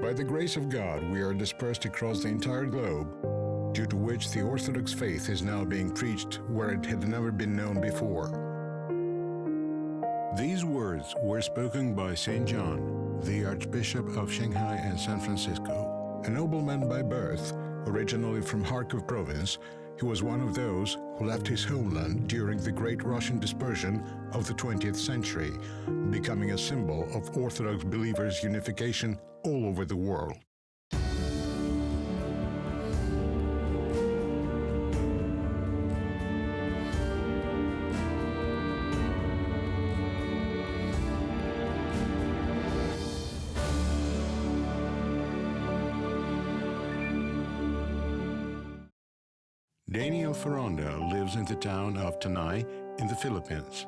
By the grace of God, we are dispersed across the entire globe, due to which the Orthodox faith is now being preached where it had never been known before. These words were spoken by Saint John, the Archbishop of Shanghai and San Francisco. A nobleman by birth, originally from Kharkov province, he was one of those who left his homeland during the Great Russian Dispersion of the 20th century, becoming a symbol of Orthodox believers' unification all over the world. Daniel Ferronda lives in the town of Tanay in the Philippines.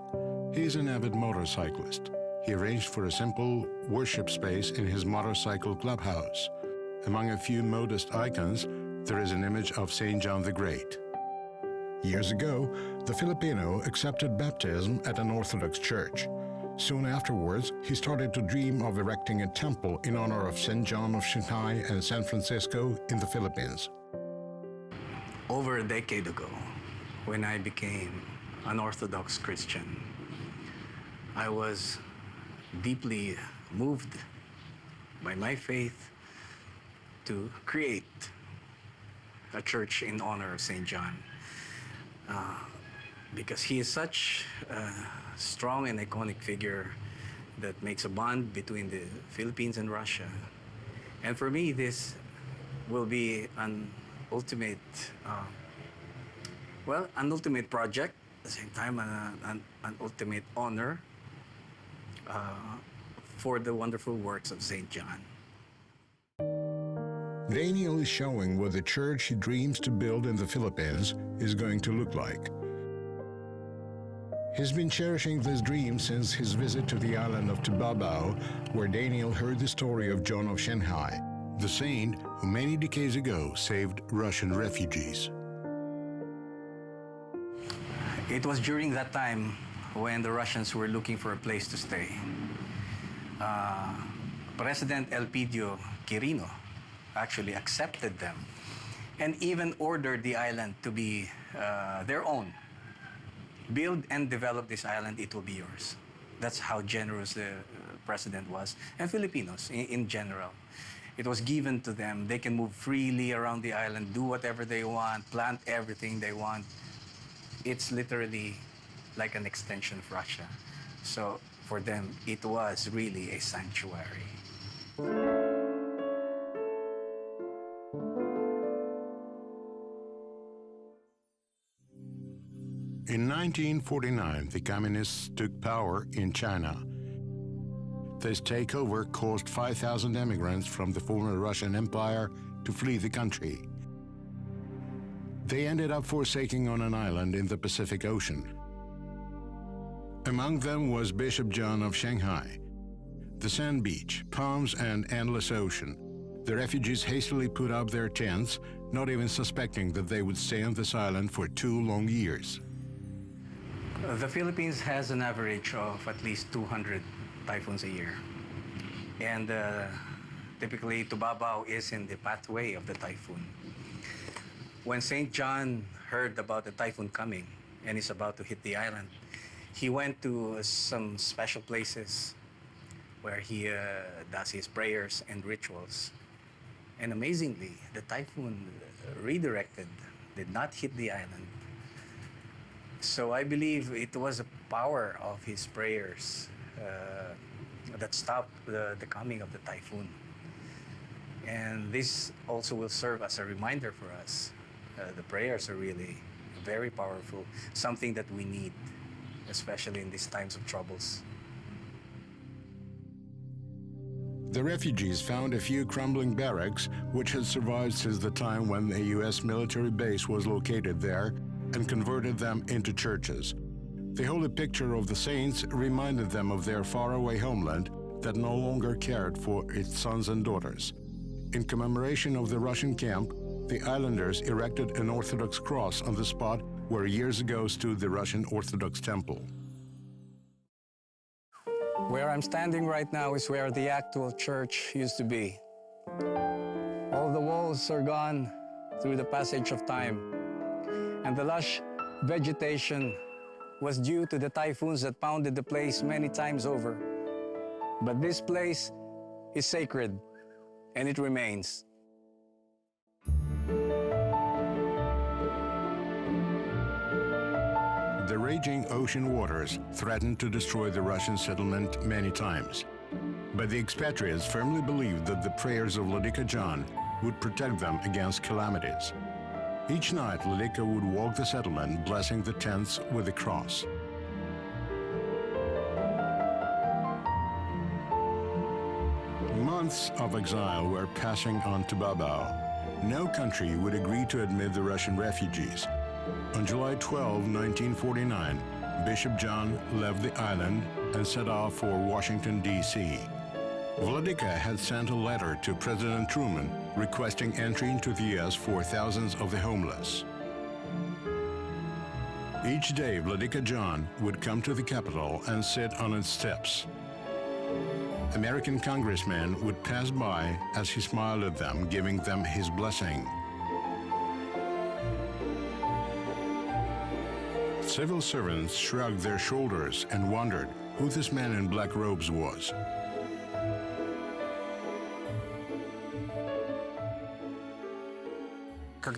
He is an avid motorcyclist. He arranged for a simple worship space in his motorcycle clubhouse. Among a few modest icons, there is an image of Saint John the Great. Years ago, the Filipino accepted baptism at an Orthodox church. Soon afterwards, he started to dream of erecting a temple in honor of Saint John of Shanghai and San Francisco in the Philippines. Over a decade ago, when I became an Orthodox Christian, I was deeply moved by my faith to create a church in honor of Saint John, because he is such a strong and iconic figure that makes a bond between the Philippines and Russia. And for me, this will be an ultimate project, at the same time an ultimate honor for the wonderful works of Saint John. Daniel is showing what the church he dreams to build in the Philippines is going to look like. He's been cherishing this dream since his visit to the island of Tubabao, where Daniel heard the story of John of Shanghai, the saint who many decades ago saved Russian refugees. It was during that time when the Russians were looking for a place to stay. President Elpidio Quirino actually accepted them and even ordered the island to be their own. Build and develop this island, it will be yours. That's how generous the president was, and Filipinos in general. It was given to them. They can move freely around the island, do whatever they want, plant everything they want. It's literally like an extension of Russia. So for them, it was really a sanctuary. In 1949, the communists took power in China. This takeover caused 5,000 immigrants from the former Russian Empire to flee the country. They ended up forsaking on an island in the Pacific Ocean. Among them was Bishop John of Shanghai. The sand beach, palms, and endless ocean. The refugees hastily put up their tents, not even suspecting that they would stay on this island for 2 long years. The Philippines has an average of at least 200 typhoons a year. And typically, Tubabao is in the pathway of the typhoon. When Saint John heard about the typhoon coming and is about to hit the island, he went to some special places where he does his prayers and rituals. And amazingly, the typhoon redirected, did not hit the island. So I believe it was the power of his prayers that stopped the coming of the typhoon. And this also will serve as a reminder for us. The prayers are really very powerful, something that we need, especially in these times of troubles. The refugees found a few crumbling barracks which had survived since the time when a U.S. military base was located there, and converted them into churches. The holy picture of the saints reminded them of their faraway homeland that no longer cared for its sons and daughters. In commemoration of the Russian camp, the islanders erected an Orthodox cross on the spot where years ago stood the Russian Orthodox temple. Where I'm standing right now is where the actual church used to be. All the walls are gone through the passage of time, and the lush vegetation was due to the typhoons that pounded the place many times over. But this place is sacred, and it remains. The raging ocean waters threatened to destroy the Russian settlement many times. But the expatriates firmly believed that the prayers of Vladika John would protect them against calamities. Each night, Vladika would walk the settlement, blessing the tents with a cross. Months of exile were passing on to Babao. No country would agree to admit the Russian refugees. On July 12, 1949, Bishop John left the island and set off for Washington, D.C. Vladika had sent a letter to President Truman requesting entry into the U.S. for thousands of the homeless. Each day, Vladika John would come to the Capitol and sit on its steps. American congressmen would pass by as he smiled at them, giving them his blessing. Civil servants shrugged their shoulders and wondered who this man in black robes was. The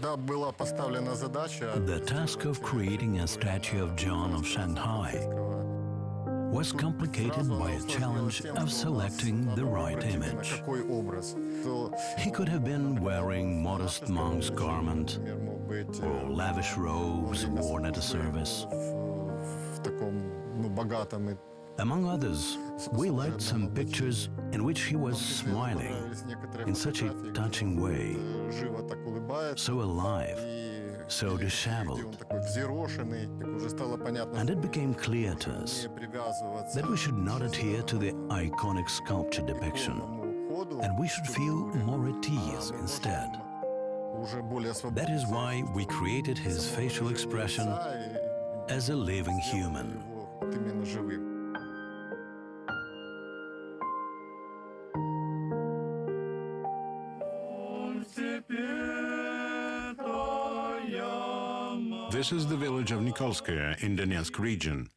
task of creating a statue of John of Shanghai was complicated by a challenge of selecting the right image. He could have been wearing modest monk's garment or lavish robes worn at a service. Among others, we liked some pictures in which he was smiling in such a touching way, so alive, so disheveled. And it became clear to us that we should not adhere to the iconic sculpture depiction, and we should feel more at ease instead. That is why we created his facial expression as a living human. This is the village of Nikolskaya in Donetsk region.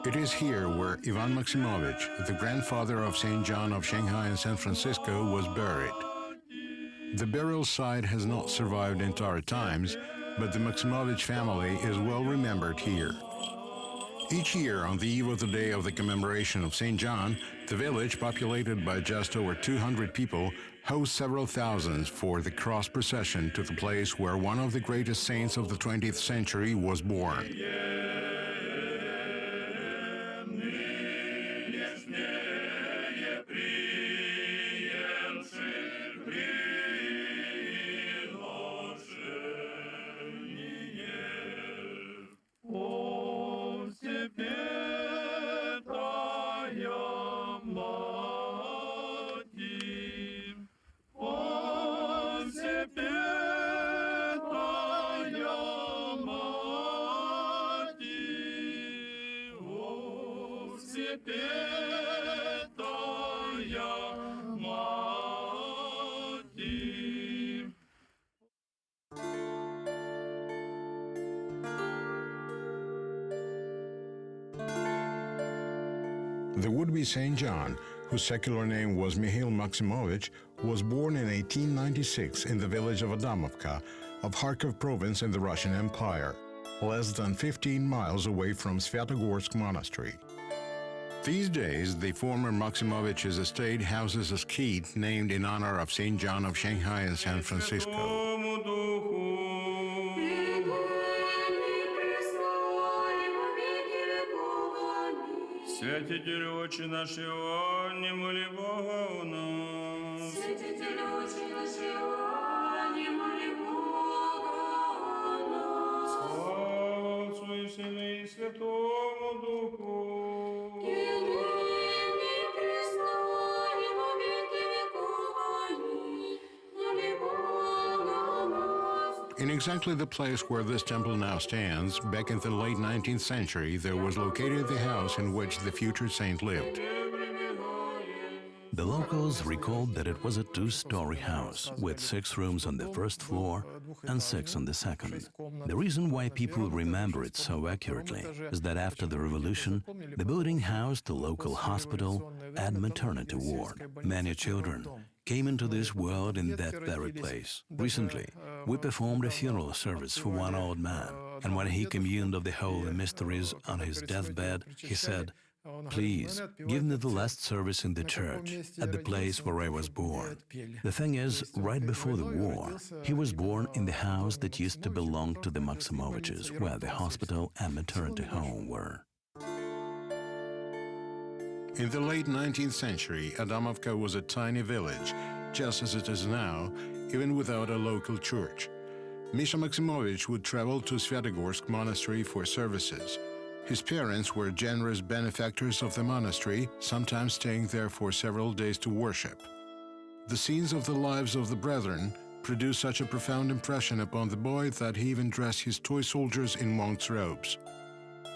It is here where Ivan Maximovich, the grandfather of Saint John of Shanghai and San Francisco, was buried. The burial site has not survived entire times, but the Maximovich family is well remembered here. Each year, on the eve of the day of the commemoration of Saint John, the village, populated by just over 200 people, hosts several thousands for the cross procession to the place where one of the greatest saints of the 20th century was born. The would-be Saint John, whose secular name was Mikhail Maximovich, was born in 1896 in the village of Adamovka of Kharkov province in the Russian Empire, less than 15 miles away from Svyatogorsk Monastery. These days, the former Maximovich's estate houses a skeet named in honor of Saint John of Shanghai and San Francisco. Святитель очи наши, не моли Бога у нас. Святитель очи наши, не моли Бога у нас. Слава Отцу и Сыну и Святому Духу. И ныне и присно, и во веки веков. Аминь. Моли Бога нас. In exactly the place where this temple now stands, back in the late 19th century, there was located the house in which the future saint lived. The locals recalled that it was a two-story house with 6 rooms on the first floor and 6 on the second. The reason why people remember it so accurately is that after the revolution, the building housed a local hospital and maternity ward. Many children came into this world in that very place. Recently, we performed a funeral service for one old man, and when he communed of the holy mysteries on his deathbed, he said, "Please, give me the last service in the church, at the place where I was born." The thing is, right before the war, he was born in the house that used to belong to the Maximoviches, where the hospital and maternity home were. In the late 19th century, Adamovka was a tiny village, just as it is now, even without a local church. Misha Maximovich would travel to Svyatogorsk monastery for services. His parents were generous benefactors of the monastery, sometimes staying there for several days to worship. The scenes of the lives of the brethren produced such a profound impression upon the boy that he even dressed his toy soldiers in monk's robes.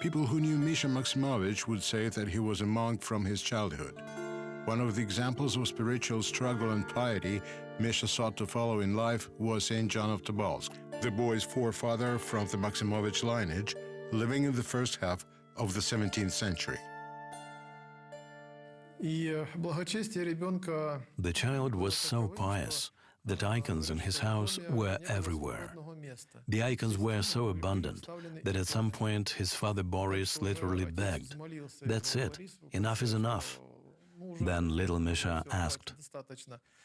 People who knew Misha Maximovich would say that he was a monk from his childhood. One of the examples of spiritual struggle and piety Misha sought to follow in life was Saint John of Tobolsk, the boy's forefather from the Maximovich lineage, living in the first half of the 17th century. The child was so pious that icons in his house were everywhere. The icons were so abundant that at some point his father Boris literally begged, "That's it, enough is enough." Then little Misha asked,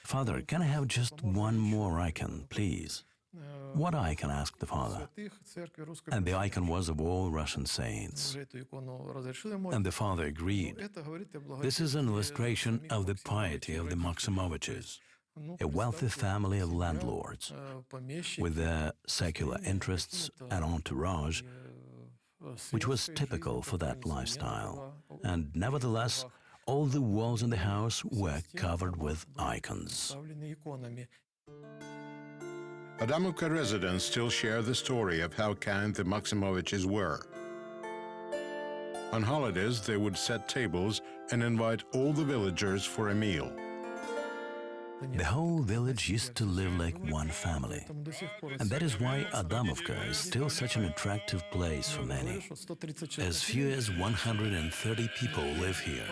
"Father, can I have just one more icon, please?" "What icon?" asked the father. And the icon was of all Russian saints. And the father agreed. This is an illustration of the piety of the Maximoviches, a wealthy family of landlords, with their secular interests and entourage, which was typical for that lifestyle. And nevertheless, all the walls in the house were covered with icons. Adamovka residents still share the story of how kind the Maximoviches were. On holidays, they would set tables and invite all the villagers for a meal. The whole village used to live like one family. And that is why Adamovka is still such an attractive place for many. As few as 130 people live here.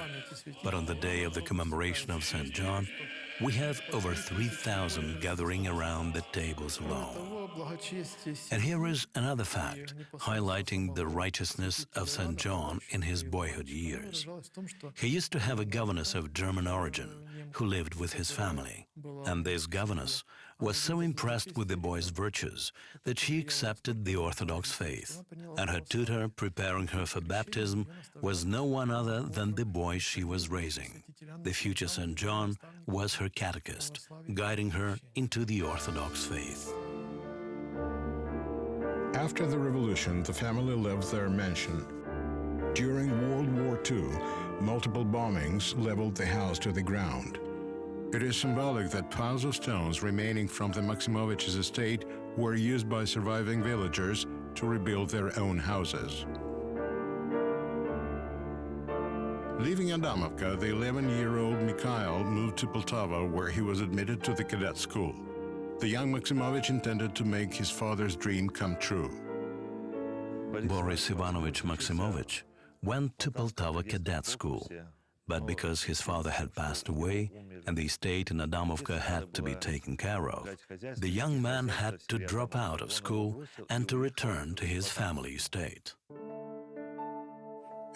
But on the day of the commemoration of Saint John, we have over 3,000 gathering around the tables alone. And here is another fact, highlighting the righteousness of Saint John in his boyhood years. He used to have a governess of German origin who lived with his family. And this governess was so impressed with the boy's virtues that she accepted the Orthodox faith. And her tutor, preparing her for baptism, was no one other than the boy she was raising. The future Saint John was her catechist, guiding her into the Orthodox faith. After the revolution, the family left their mansion. During World War II, multiple bombings leveled the house to the ground. It is symbolic that piles of stones remaining from the Maximoviches' estate were used by surviving villagers to rebuild their own houses. Leaving Adamovka, the 11-year-old Mikhail moved to Poltava, where he was admitted to the cadet school. The young Maximovich intended to make his father's dream come true. Boris Ivanovich Maximovich went to Poltava cadet school, but because his father had passed away and the estate in Adamovka had to be taken care of, the young man had to drop out of school and to return to his family estate.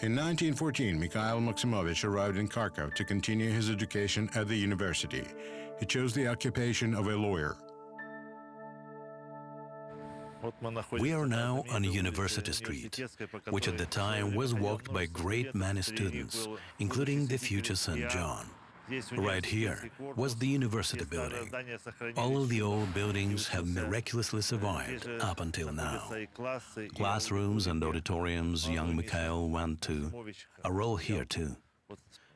In 1914, Mikhail Maximovich arrived in Kharkov to continue his education at the university. He chose the occupation of a lawyer. We are now on University Street, which at the time was walked by great many students, including the future Saint John. Right here was the university building. All of the old buildings have miraculously survived up until now. Classrooms and auditoriums young Mikhail went to are all here too.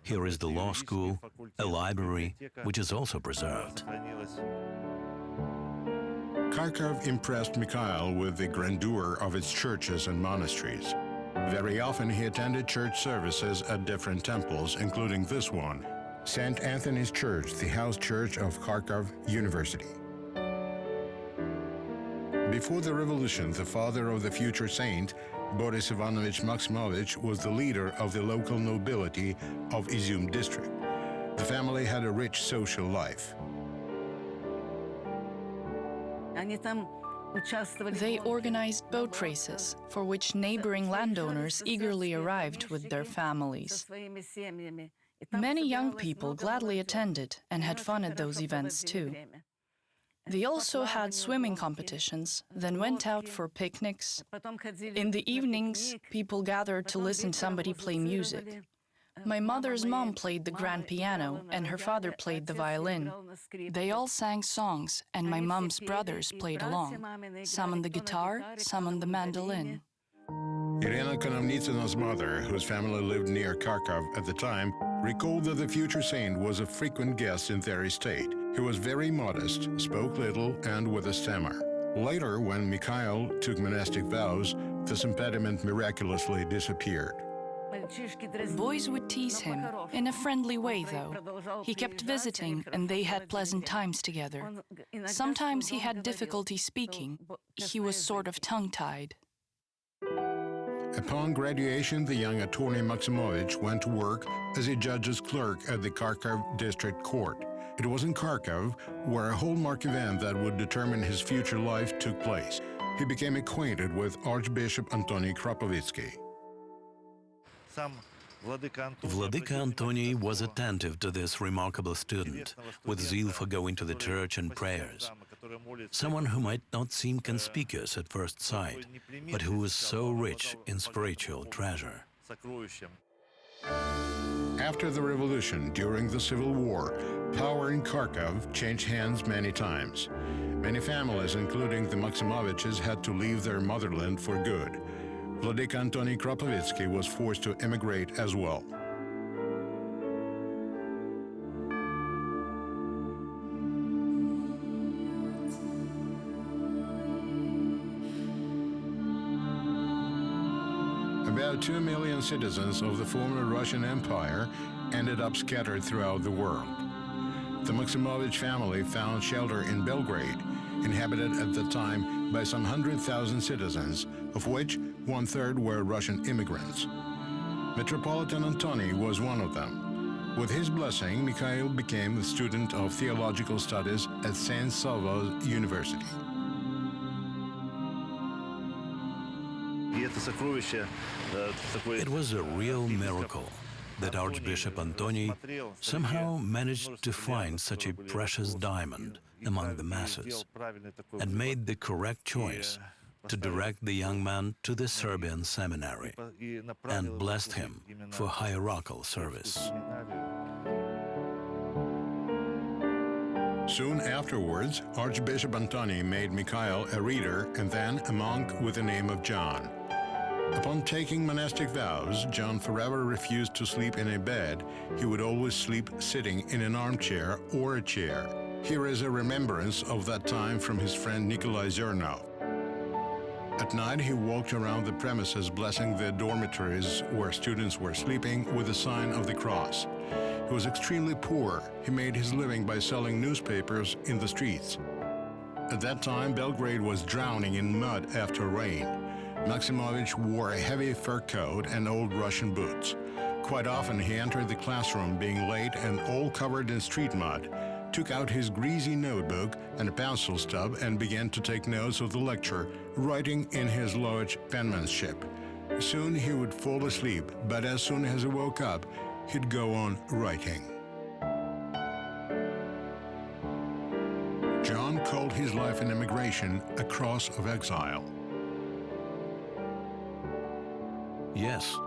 Here is the law school, a library, which is also preserved. Kharkov impressed Mikhail with the grandeur of its churches and monasteries. Very often he attended church services at different temples, including this one, St. Anthony's Church, the house church of Kharkov University. Before the revolution, the father of the future saint, Boris Ivanovich Maximovich, was the leader of the local nobility of Izum district. The family had a rich social life. They organized boat races, for which neighboring landowners eagerly arrived with their families. Many young people gladly attended and had fun at those events too. They also had swimming competitions, then went out for picnics. In the evenings, people gathered to listen to somebody play music. My mother's mom played the grand piano, and her father played the violin. They all sang songs, and my mom's brothers played along, some on the guitar, some on the mandolin. Irina Konovnitsina's mother, whose family lived near Kharkov at the time, recalled that the future saint was a frequent guest in their estate. He was very modest, spoke little, and with a stammer. Later, when Mikhail took monastic vows, this impediment miraculously disappeared. Boys would tease him, in a friendly way though. He kept visiting, and they had pleasant times together. Sometimes he had difficulty speaking. He was sort of tongue-tied. Upon graduation, the young attorney Maximovich went to work as a judge's clerk at the Kharkov district court. It was in Kharkov where a hallmark event that would determine his future life took place. He became acquainted with Archbishop Antony Khrapovitsky. Vladika Antony was attentive to this remarkable student, with zeal for going to the church and prayers. Someone who might not seem conspicuous at first sight, but who was so rich in spiritual treasure. After the revolution, during the Civil War, power in Kharkov changed hands many times. Many families, including the Maximoviches, had to leave their motherland for good. Vladika Antony Khrapovitsky was forced to emigrate as well. About 2 million citizens of the former Russian Empire ended up scattered throughout the world. The Maximovich family found shelter in Belgrade, inhabited at the time by some 100,000 citizens, of which 1/3 were Russian immigrants. Metropolitan Antony was one of them. With his blessing, Mikhail became a student of theological studies at Saint Salva's University. It was a real miracle that Archbishop Antony somehow managed to find such a precious diamond among the masses and made the correct choice to direct the young man to the Serbian seminary and blessed him for hierarchical service. Soon afterwards, Archbishop Antony made Mikhail a reader and then a monk with the name of John. Upon taking monastic vows, John forever refused to sleep in a bed. He would always sleep sitting in an armchair or a chair. Here is a remembrance of that time from his friend Nikolai Zernov. At night, he walked around the premises blessing the dormitories where students were sleeping with the sign of the cross. He was extremely poor. He made his living by selling newspapers in the streets. At that time, Belgrade was drowning in mud after rain. Maximovich wore a heavy fur coat and old Russian boots. Quite often he entered the classroom being late and all covered in street mud, took out his greasy notebook and a pencil stub and began to take notes of the lecture, writing in his large penmanship. Soon he would fall asleep, but as soon as he woke up, he'd go on writing. John called his life in emigration a cross of exile. Yes,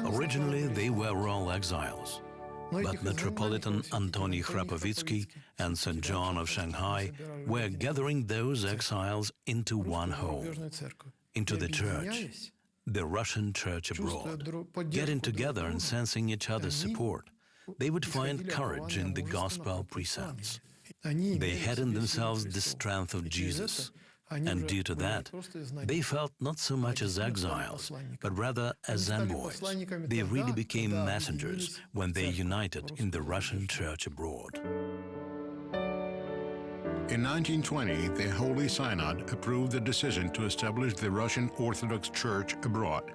originally they were all exiles. But Metropolitan Antony Khrapovitsky and Saint John of Shanghai were gathering those exiles into one home, into the church, the Russian church abroad. Getting together and sensing each other's support, they would find courage in the gospel precepts. They had in themselves the strength of Jesus, And due to that, they felt not so much as exiles, but rather as envoys. They really became messengers when they united in the Russian Church abroad. In 1920, the Holy Synod approved the decision to establish the Russian Orthodox Church abroad.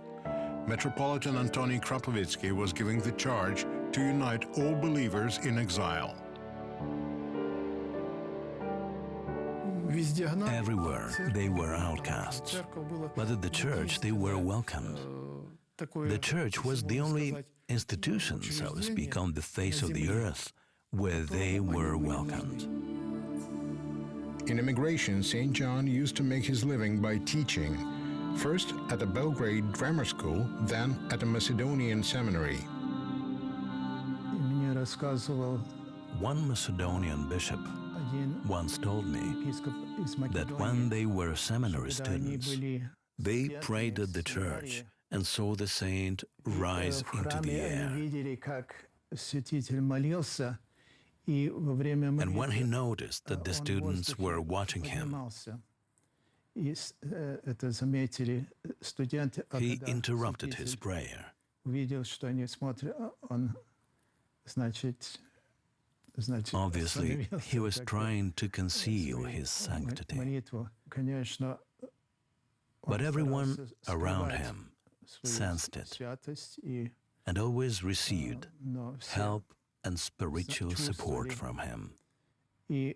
Metropolitan Antony Krapovitsky was given the charge to unite all believers in exile. Everywhere they were outcasts, but at the church they were welcomed. The church was the only institution, so to speak, on the face of the earth where they were welcomed. In emigration, Saint John used to make his living by teaching, first at a Belgrade grammar school, then at a Macedonian seminary. One Macedonian bishop once told me that when they were seminary students, they prayed at the church and saw the saint rise into the air. And when he noticed that the students were watching him, he interrupted his prayer. Obviously, he was trying to conceal his sanctity. But everyone around him sensed it and always received help and spiritual support from him. In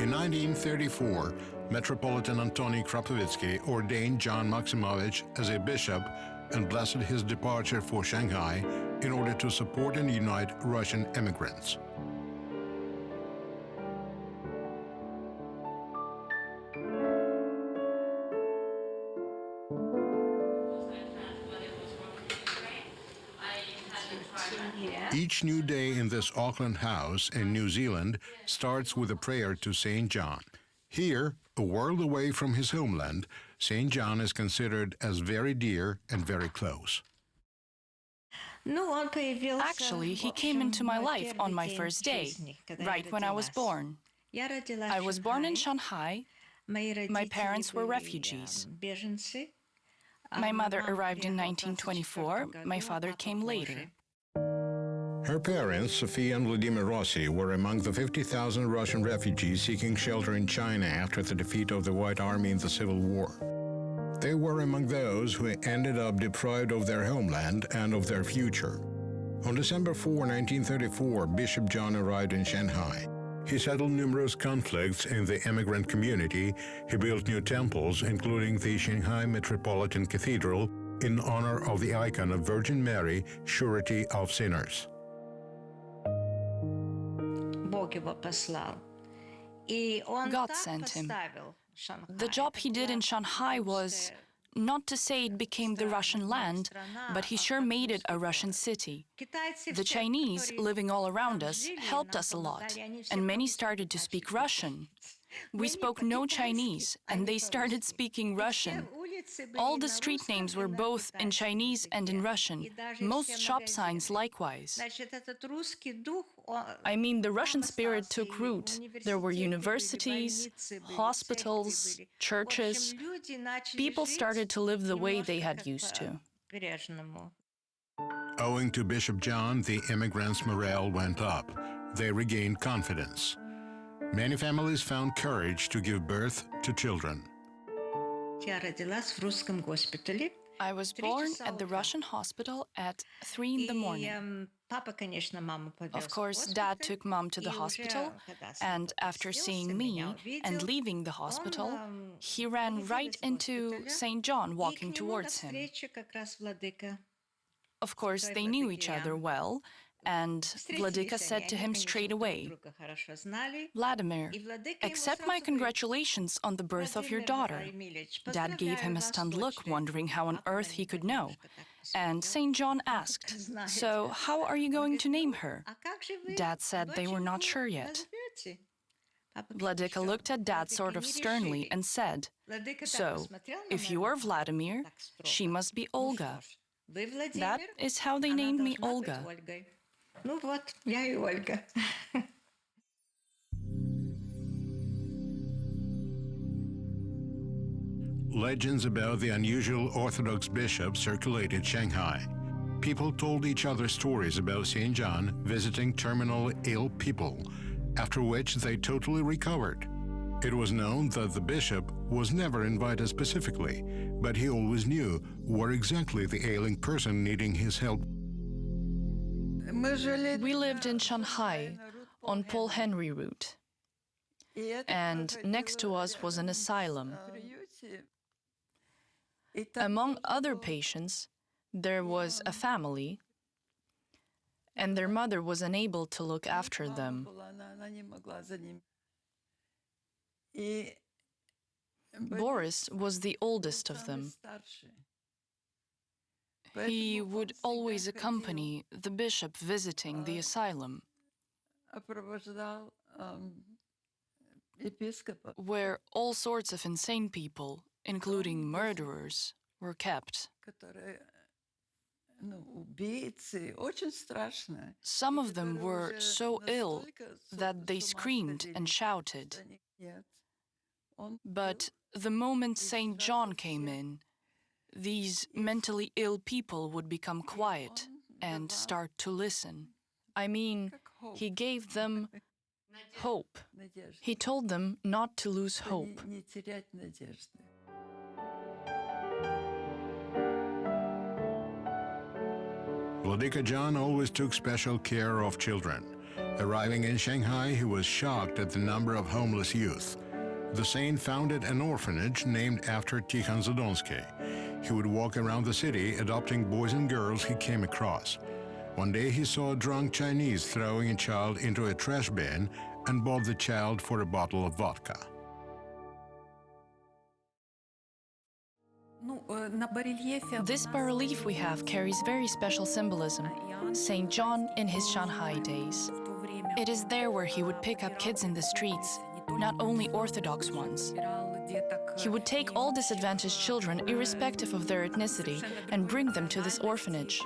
1934, Metropolitan Antony Krapovitsky ordained John Maximovich as a bishop and blessed his departure for Shanghai in order to support and unite Russian immigrants. Each new day in this Auckland house in New Zealand starts with a prayer to Saint John. Here, a world away from his homeland, Saint John is considered as very dear and very close. Actually, he came into my life on my first day, right when I was born. I was born in Shanghai. My parents were refugees. My mother arrived in 1924. My father came later. Her parents, Sophia and Vladimir Rossi, were among the 50,000 Russian refugees seeking shelter in China after the defeat of the White Army in the Civil War. They were among those who ended up deprived of their homeland and of their future. On December 4, 1934, Bishop John arrived in Shanghai. He settled numerous conflicts in the immigrant community. He built new temples, including the Shanghai Metropolitan Cathedral, in honor of the icon of Virgin Mary, surety of sinners. God sent him. The job he did in Shanghai was not to say it became the Russian land, but he sure made it a Russian city. The Chinese, living all around us, helped us a lot, and many started to speak Russian. We spoke no Chinese, and they started speaking Russian. All the street names were both in Chinese and in Russian, most shop signs likewise. I mean, the Russian spirit took root. There were universities, hospitals, churches. People started to live the way they had used to. Owing to Bishop John, the immigrants' morale went up. They regained confidence. Many families found courage to give birth to children. I was born at the Russian hospital at 3 in the morning. Of course, Dad took Mom to the hospital, and after seeing me and leaving the hospital, he ran right into Saint John walking towards him. Of course, they knew each other well, and Vladika said to him straight away, "Vladimir, accept my congratulations on the birth of your daughter." Dad gave him a stunned look, wondering how on earth he could know. And Saint John asked, "So, how are you going to name her?" Dad said they were not sure yet. Vladika looked at Dad sort of sternly and said, "So, if you are Vladimir, she must be Olga. That is how they named me Olga. Ну вот, я и Ольга. Legends about the unusual Orthodox bishop circulated Shanghai. People told each other stories about Saint John visiting terminally ill people, after which they totally recovered. It was known that the bishop was never invited specifically, but he always knew where exactly the ailing person needing his help. We lived in Shanghai on Paul Henry route, and next to us was an asylum. Among other patients, there was a family, and their mother was unable to look after them. Boris was the oldest of them. He would always accompany the bishop visiting the asylum, where all sorts of insane people, including murderers, were kept. Some of them were so ill that they screamed and shouted. But the moment Saint John came in, these mentally ill people would become quiet and start to listen. I mean, he gave them hope. He told them not to lose hope. Vladika John always took special care of children. Arriving in Shanghai, he was shocked at the number of homeless youth. The saint founded an orphanage named after Tikhon Zadonsky. He would walk around the city adopting boys and girls he came across. One day he saw a drunk Chinese throwing a child into a trash bin and bought the child for a bottle of vodka. This bas-relief we have carries very special symbolism. Saint John in his Shanghai days. It is there where he would pick up kids in the streets, not only Orthodox ones. He would take all disadvantaged children, irrespective of their ethnicity, and bring them to this orphanage.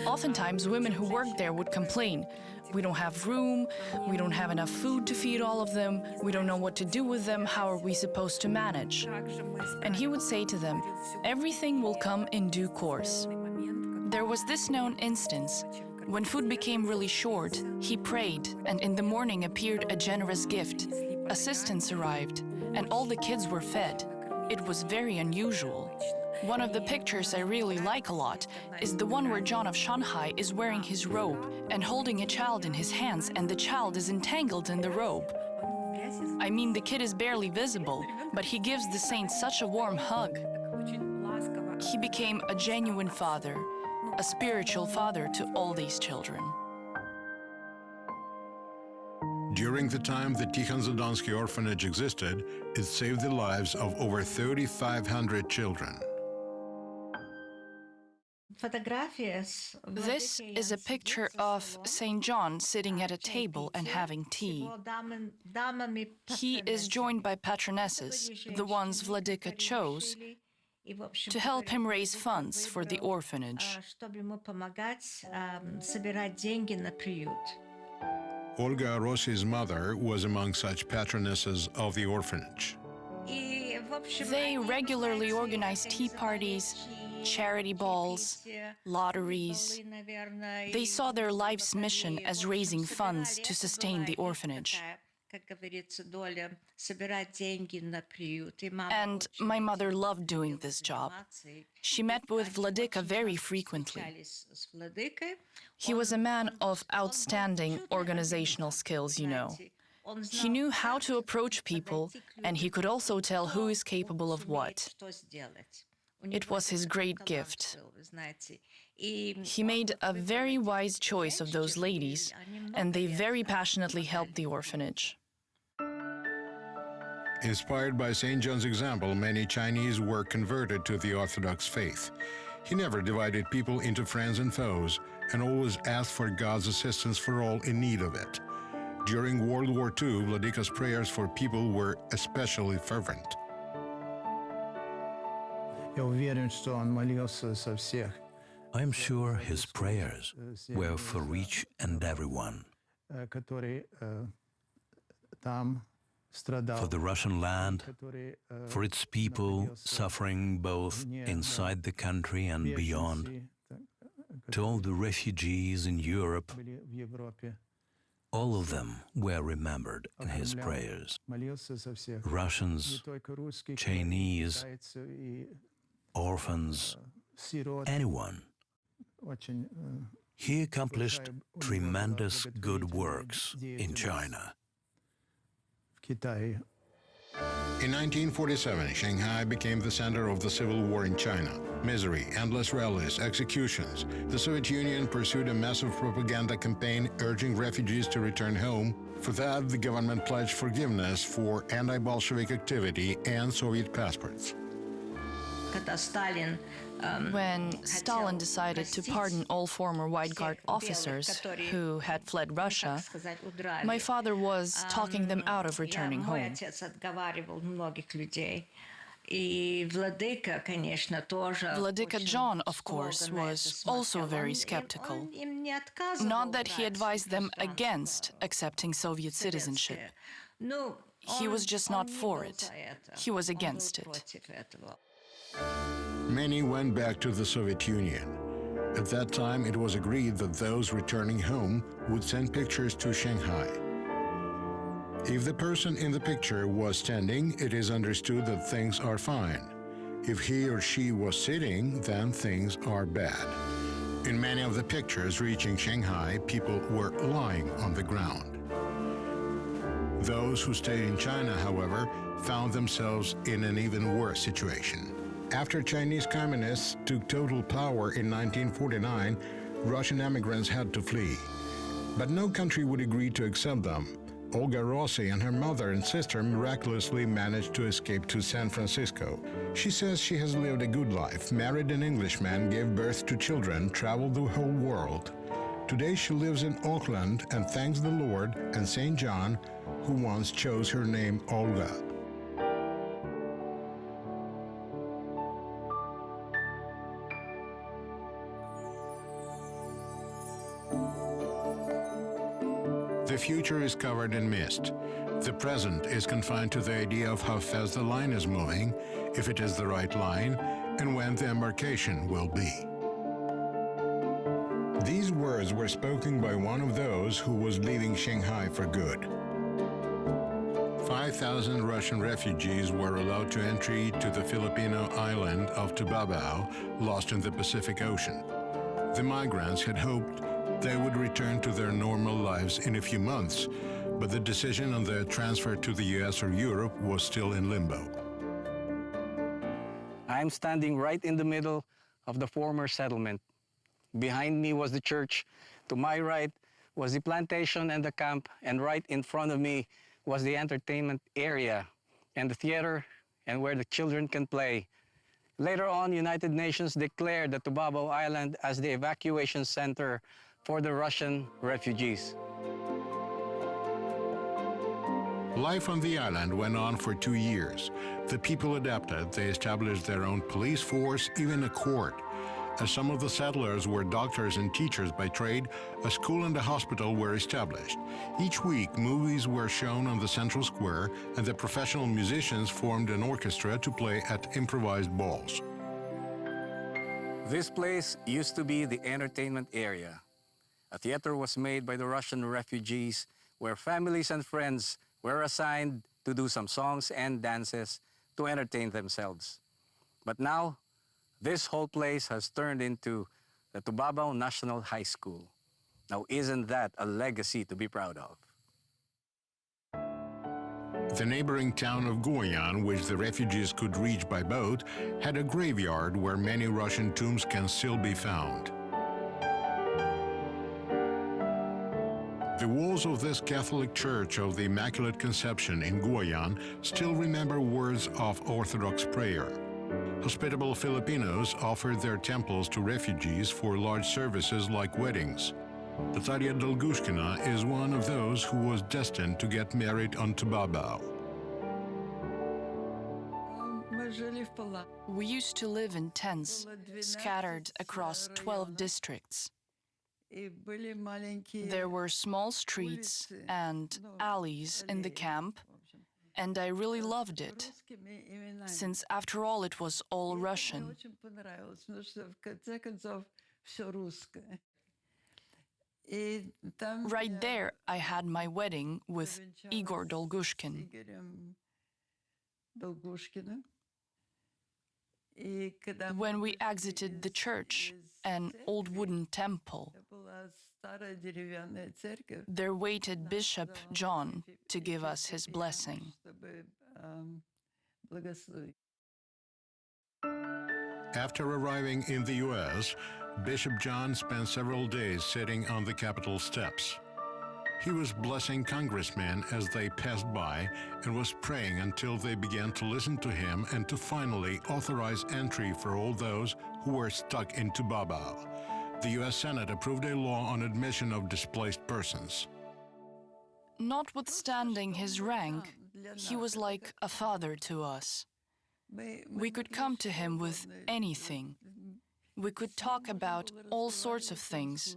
Oftentimes, women who worked there would complain, "We don't have room, we don't have enough food to feed all of them, we don't know what to do with them, how are we supposed to manage?" And he would say to them, "Everything will come in due course." There was this known instance. When food became really short, he prayed, and in the morning appeared a generous gift. Assistance arrived, and all the kids were fed. It was very unusual. One of the pictures I really like a lot is the one where John of Shanghai is wearing his robe and holding a child in his hands, and the child is entangled in the robe. I mean, the kid is barely visible, but he gives the saint such a warm hug. He became a genuine father, a spiritual father to all these children. During the time the Tikhon Zadonsky orphanage existed, it saved the lives of over 3,500 children. This is a picture of Saint John sitting at a table and having tea. He is joined by patronesses, the ones Vladika chose, to help him raise funds for the orphanage. Olga Rossi's mother was among such patronesses of the orphanage. They regularly organize tea parties, charity balls, lotteries. They saw their life's mission as raising funds to sustain the orphanage. And my mother loved doing this job. She met with Vladika very frequently. He was a man of outstanding organizational skills, you know. He knew how to approach people, and he could also tell who is capable of what. It was his great gift. He made a very wise choice of those ladies, and they very passionately helped the orphanage. Inspired by St. John's example, many Chinese were converted to the Orthodox faith. He never divided people into friends and foes, and always asked for God's assistance for all in need of it. During World War II, Vladika's prayers for people were especially fervent. I am sure his prayers were for each and everyone, for the Russian land, for its people suffering both inside the country and beyond, to all the refugees in Europe. All of them were remembered in his prayers. Russians, Chinese, orphans, anyone. He accomplished tremendous good works in China. In 1947, Shanghai became the center of the civil war in China. Misery, endless rallies, executions. The Soviet Union pursued a massive propaganda campaign urging refugees to return home. For that, the government pledged forgiveness for anti-Bolshevik activity and Soviet passports. When Stalin decided to pardon all former White Guard officers who had fled Russia, my father was talking them out of returning home. Vladika John, of course, was also very skeptical. Not that he advised them against accepting Soviet citizenship. He was just not for it. He was against it. Many went back to the Soviet Union. At that time, it was agreed that those returning home would send pictures to Shanghai. If the person in the picture was standing, it is understood that things are fine. If he or she was sitting, then things are bad. In many of the pictures reaching Shanghai, people were lying on the ground. Those who stayed in China, however, found themselves in an even worse situation. After Chinese communists took total power in 1949, Russian immigrants had to flee. But no country would agree to accept them. Olga Rossi and her mother and sister miraculously managed to escape to San Francisco. She says she has lived a good life, married an Englishman, gave birth to children, traveled the whole world. Today she lives in Auckland and thanks the Lord and Saint John, who once chose her name Olga. The future is covered in mist. The present is confined to the idea of how fast the line is moving, if it is the right line, and when the embarkation will be. These words were spoken by one of those who was leaving Shanghai for good. 5,000 Russian refugees were allowed to entry to the Filipino island of Tubabao, lost in the Pacific Ocean. The migrants had hoped they would return to their normal lives in a few months, but the decision on their transfer to the US or Europe was still in limbo. I'm standing right in the middle of the former settlement. Behind me was the church. To my right was the plantation and the camp, and right in front of me was the entertainment area and the theater and where the children can play. Later on, United Nations declared the Tubabao Island as the evacuation center for the Russian refugees. Life on the island went on for 2 years. The people adapted. They established their own police force, even a court. As some of the settlers were doctors and teachers by trade, a school and a hospital were established. Each week, movies were shown on the central square, and the professional musicians formed an orchestra to play at improvised balls. This place used to be the entertainment area. A theater was made by the Russian refugees where families and friends were assigned to do some songs and dances to entertain themselves. But now, this whole place has turned into the Tubabao National High School. Now, isn't that a legacy to be proud of? The neighboring town of Goyan, which the refugees could reach by boat, had a graveyard where many Russian tombs can still be found. The walls of this Catholic Church of the Immaculate Conception in Goyan still remember words of Orthodox prayer. Hospitable Filipinos offered their temples to refugees for large services like weddings. Natalia Dolgushkina is one of those who was destined to get married on Tubabao. We used to live in tents, scattered across 12 districts. There were small streets and alleys in the camp, and I really loved it, since after all it was all Russian. Right there, I had my wedding with Igor Dolgushkin. When we exited the church, an old wooden temple, there waited Bishop John to give us his blessing. After arriving in the U.S., Bishop John spent several days sitting on the Capitol steps. He was blessing congressmen as they passed by and was praying until they began to listen to him and to finally authorize entry for all those who were stuck in Babao. The U.S. Senate approved a law on admission of displaced persons. Notwithstanding his rank, he was like a father to us. We could come to him with anything. We could talk about all sorts of things,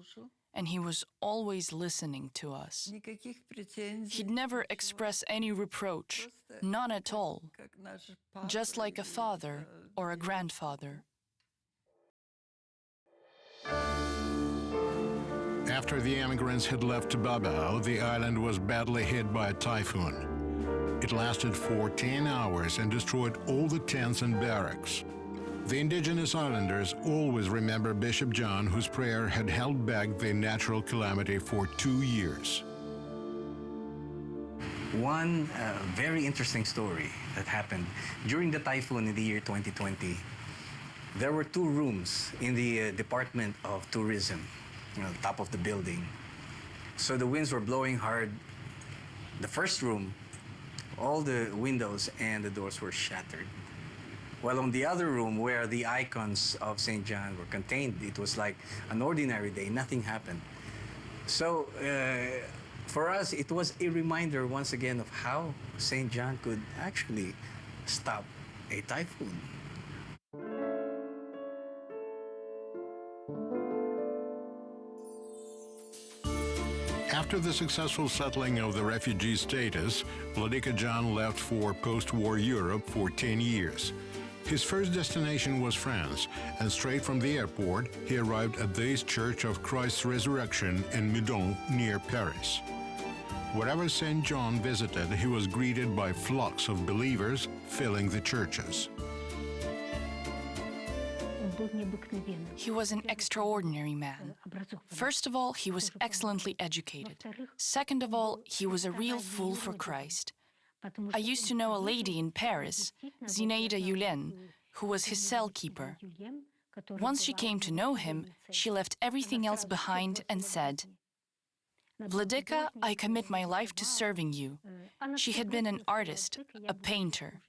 and he was always listening to us. He'd never express any reproach, none at all, just like a father or a grandfather. After the immigrants had left Babao, the island was badly hit by a typhoon. It lasted 14 hours and destroyed all the tents and barracks. The indigenous islanders always remember Bishop John, whose prayer had held back the natural calamity for 2 years. One very interesting story that happened during the typhoon in the year 2020. There were 2 rooms in the Department of Tourism, top of the building. So the winds were blowing hard. The first room, all the windows and the doors were shattered. While on the other room, where the icons of Saint John were contained, it was like an ordinary day, nothing happened. So for us, it was a reminder once again of how Saint John could actually stop a typhoon. After the successful settling of the refugee status, Vladika John left for post-war Europe for 10 years. His first destination was France, and straight from the airport, he arrived at the East Church of Christ's Resurrection in Meudon, near Paris. Wherever Saint John visited, he was greeted by flocks of believers filling the churches. He was an extraordinary man. First of all, he was excellently educated. Second of all, he was a real fool for Christ. I used to know a lady in Paris, Zinaida Yulen, who was his cell keeper. Once she came to know him, she left everything else behind and said, "Vladika, I commit my life to serving you." She had been an artist, a painter.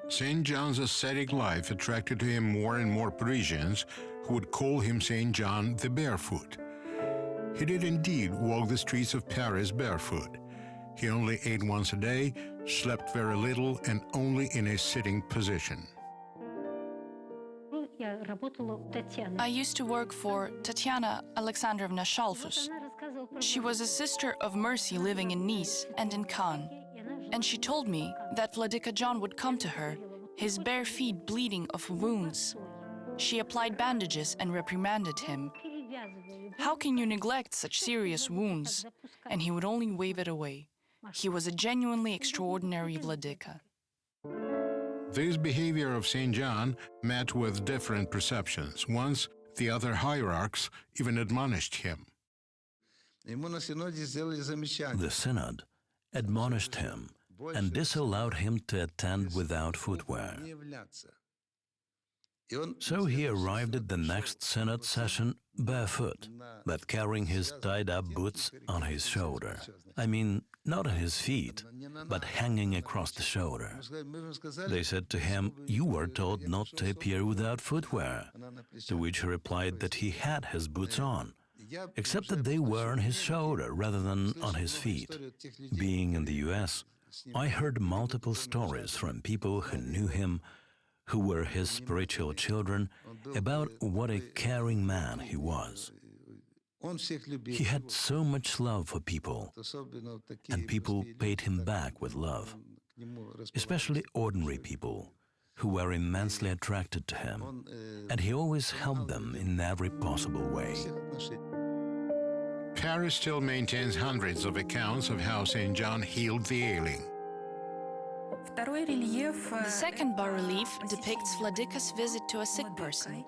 St. John's ascetic life attracted to him more and more Parisians, who would call him St. John the Barefoot. He did indeed walk the streets of Paris barefoot. He only ate once a day, slept very little, and only in a sitting position. I used to work for Tatiana Alexandrovna Shalfus. She was a sister of mercy living in Nice and in Cannes. And she told me that Vladika John would come to her, his bare feet bleeding of wounds. She applied bandages and reprimanded him. "How can you neglect such serious wounds?" And he would only wave it away. He was a genuinely extraordinary Vladika. This behavior of St. John met with different perceptions. Once, the other hierarchs even admonished him. The synod admonished him and disallowed him to attend without footwear. So he arrived at the next synod session barefoot, but carrying his tied-up boots on his shoulder. I mean, not on his feet, but hanging across the shoulder. They said to him, "You were told not to appear without footwear," to which he replied that he had his boots on, except that they were on his shoulder rather than on his feet. Being in the US, I heard multiple stories from people who knew him, who were his spiritual children, about what a caring man he was. He had so much love for people, and people paid him back with love, especially ordinary people who were immensely attracted to him, and he always helped them in every possible way. Paris still maintains hundreds of accounts of how Saint John healed the ailing. The second bas-relief depicts Vladika's visit to a sick person.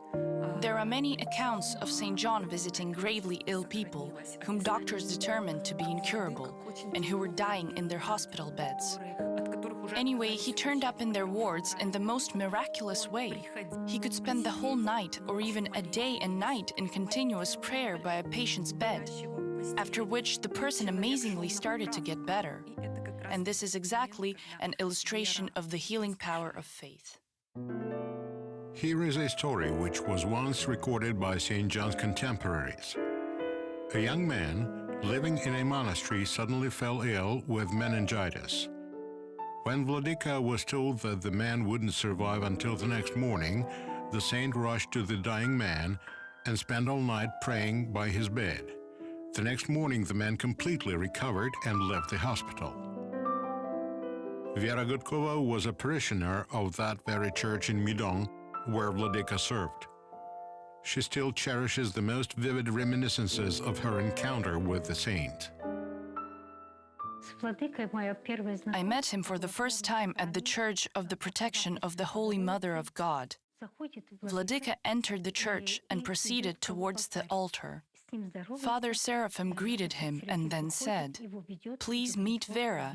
There are many accounts of Saint John visiting gravely ill people whom doctors determined to be incurable and who were dying in their hospital beds. Anyway, he turned up in their wards in the most miraculous way. He could spend the whole night or even a day and night in continuous prayer by a patient's bed, after which the person amazingly started to get better. And this is exactly an illustration of the healing power of faith. Here is a story which was once recorded by Saint John's contemporaries. A young man living in a monastery suddenly fell ill with meningitis. When Vladika was told that the man wouldn't survive until the next morning, the saint rushed to the dying man and spent all night praying by his bed. The next morning, the man completely recovered and left the hospital. Vera Gutkova was a parishioner of that very church in Midong, where Vladika served. She still cherishes the most vivid reminiscences of her encounter with the saint. I met him for the first time at the Church of the Protection of the Holy Mother of God. Vladika entered the church and proceeded towards the altar. Father Seraphim greeted him and then said, "Please meet Vera,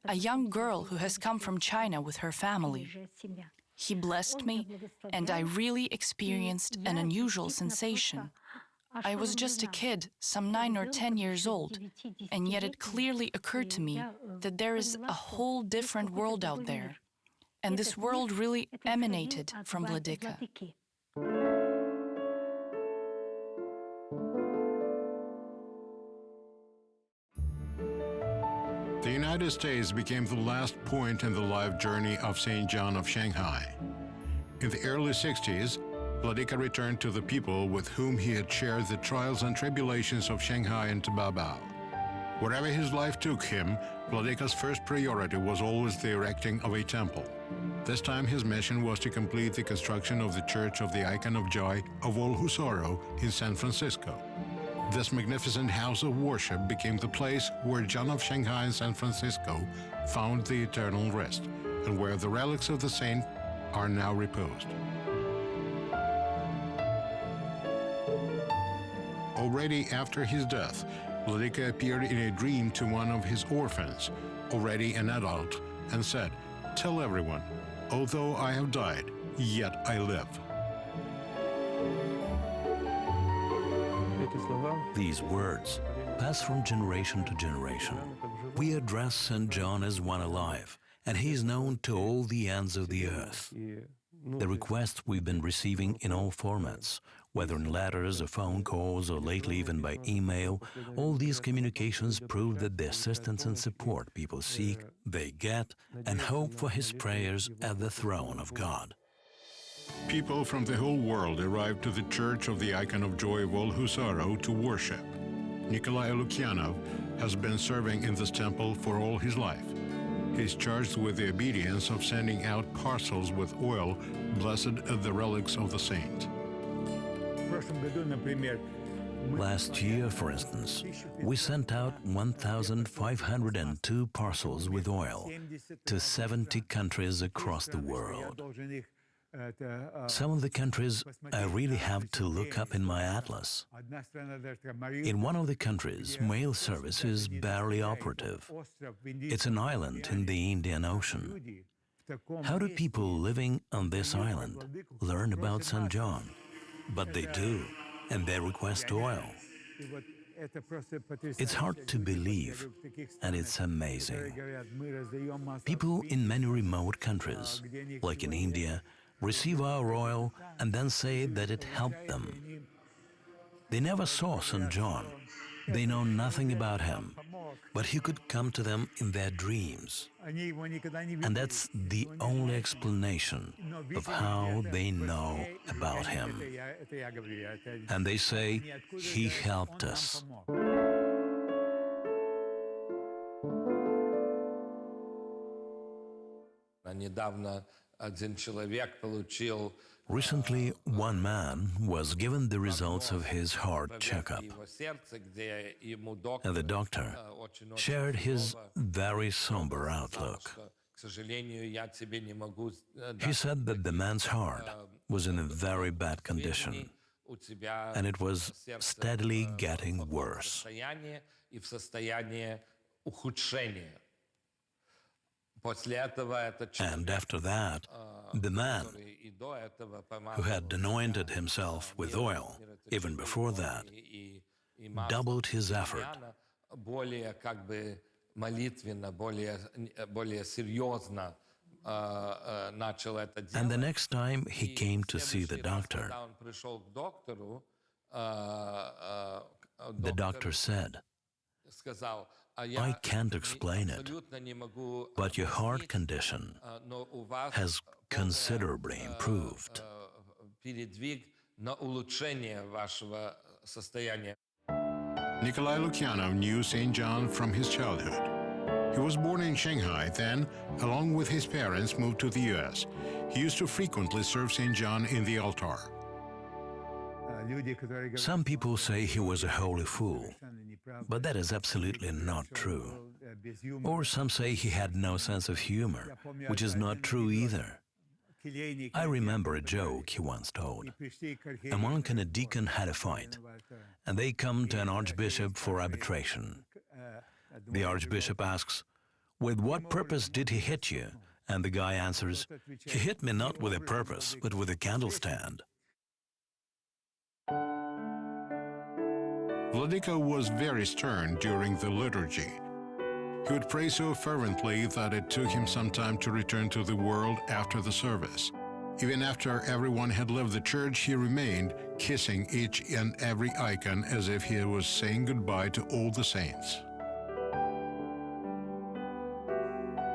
a young girl who has come from China with her family." He blessed me, and I really experienced an unusual sensation. I was just a kid, some 9 or 10 years old, and yet it clearly occurred to me that there is a whole different world out there, and this world really emanated from Vladika. The United States became the last point in the life journey of Saint John of Shanghai. In the early 60s, Vladika returned to the people with whom he had shared the trials and tribulations of Shanghai and Babao. Wherever his life took him, Vladika's first priority was always the erecting of a temple. This time his mission was to complete the construction of the Church of the Icon of Joy of All Who Sorrow in San Francisco. This magnificent house of worship became the place where John of Shanghai and San Francisco found the eternal rest, and where the relics of the saint are now reposed. Already after his death, Vladika appeared in a dream to one of his orphans, already an adult, and said, "Tell everyone, although I have died, yet I live." These words pass from generation to generation. We address St. John as one alive, and he is known to all the ends of the earth. The requests we've been receiving in all formats, whether in letters or phone calls or lately even by email, all these communications prove that the assistance and support people seek, they get, and hope for his prayers at the throne of God. People from the whole world arrived to the Church of the Icon of Joy of All Who Sorrow to worship. Nikolai Lukyanov has been serving in this temple for all his life. He's charged with the obedience of sending out parcels with oil blessed at the relics of the saint. Last year, for instance, we sent out 1,502 parcels with oil to 70 countries across the world. Some of the countries I really have to look up in my atlas. In one of the countries, mail service is barely operative. It's an island in the Indian Ocean. How do people living on this island learn about St. John? But they do, and they request oil. It's hard to believe, and it's amazing. People in many remote countries, like in India, receive our oil and then say that it helped them. They never saw St. John. They know nothing about him, but he could come to them in their dreams. And that's the only explanation of how they know about him. And they say, he helped us. Recently, one man was given the results of his heart checkup, and the doctor shared his very somber outlook. He said that the man's heart was in a very bad condition, and it was steadily getting worse. And after that, the man who had anointed himself with oil, even before that, doubled his effort. And the next time he came to see the doctor said, I can't explain it, but your heart condition has considerably improved. Nikolai Lukyanov knew Saint John from his childhood. He was born in Shanghai, then, along with his parents, moved to the U.S. He used to frequently serve Saint John in the altar. Some people say he was a holy fool, but that is absolutely not true. Or some say he had no sense of humor, which is not true either. I remember a joke he once told. A monk and a deacon had a fight, and they come to an archbishop for arbitration. The archbishop asks, "With what purpose did he hit you?" And the guy answers, "He hit me not with a purpose, but with a candlestand." Vladika was very stern during the liturgy. He would pray so fervently that it took him some time to return to the world after the service. Even after everyone had left the church, he remained, kissing each and every icon as if he was saying goodbye to all the saints.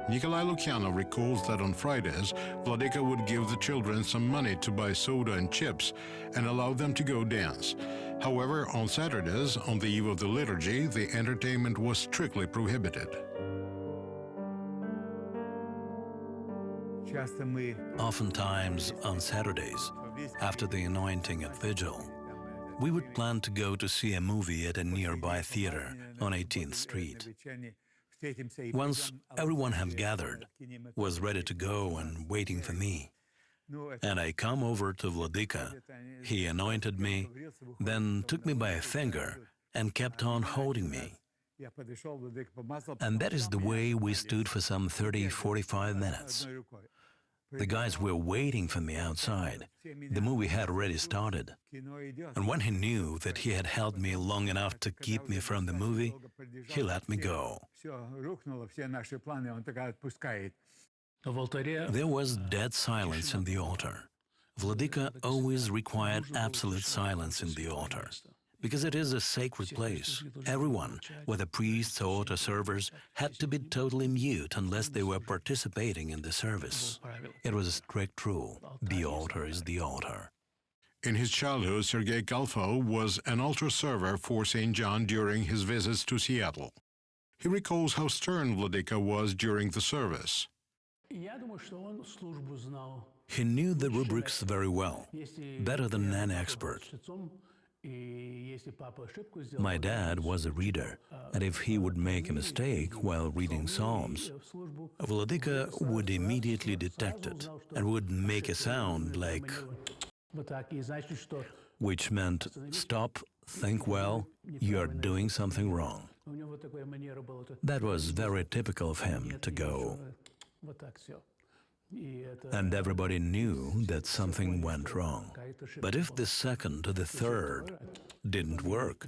Nikolai Lukyanov recalls that on Fridays, Vladika would give the children some money to buy soda and chips and allow them to go dance. However, on Saturdays, on the eve of the liturgy, the entertainment was strictly prohibited. Oftentimes, on Saturdays, after the anointing at Vigil, we would plan to go to see a movie at a nearby theater on 18th Street. Once everyone had gathered, was ready to go and waiting for me. And I come over to Vladika. He anointed me, then took me by a finger and kept on holding me. And that is the way we stood for some 30-45 minutes. The guys were waiting for me outside. The movie had already started. And when he knew that he had held me long enough to keep me from the movie, he let me go. There was dead silence in the altar. Vladika always required absolute silence in the altar, because it is a sacred place. Everyone, whether priests or altar servers, had to be totally mute unless they were participating in the service. It was a strict rule. The altar is the altar. In his childhood, Sergei Kalfo was an altar server for St. John during his visits to Seattle. He recalls how stern Vladika was during the service. He knew the rubrics very well, better than an expert. My dad was a reader, and if he would make a mistake while reading Psalms, Vladika would immediately detect it and would make a sound like, which meant, "Stop, think well, you are doing something wrong." That was very typical of him to go. And everybody knew that something went wrong. But if the second or the third didn't work,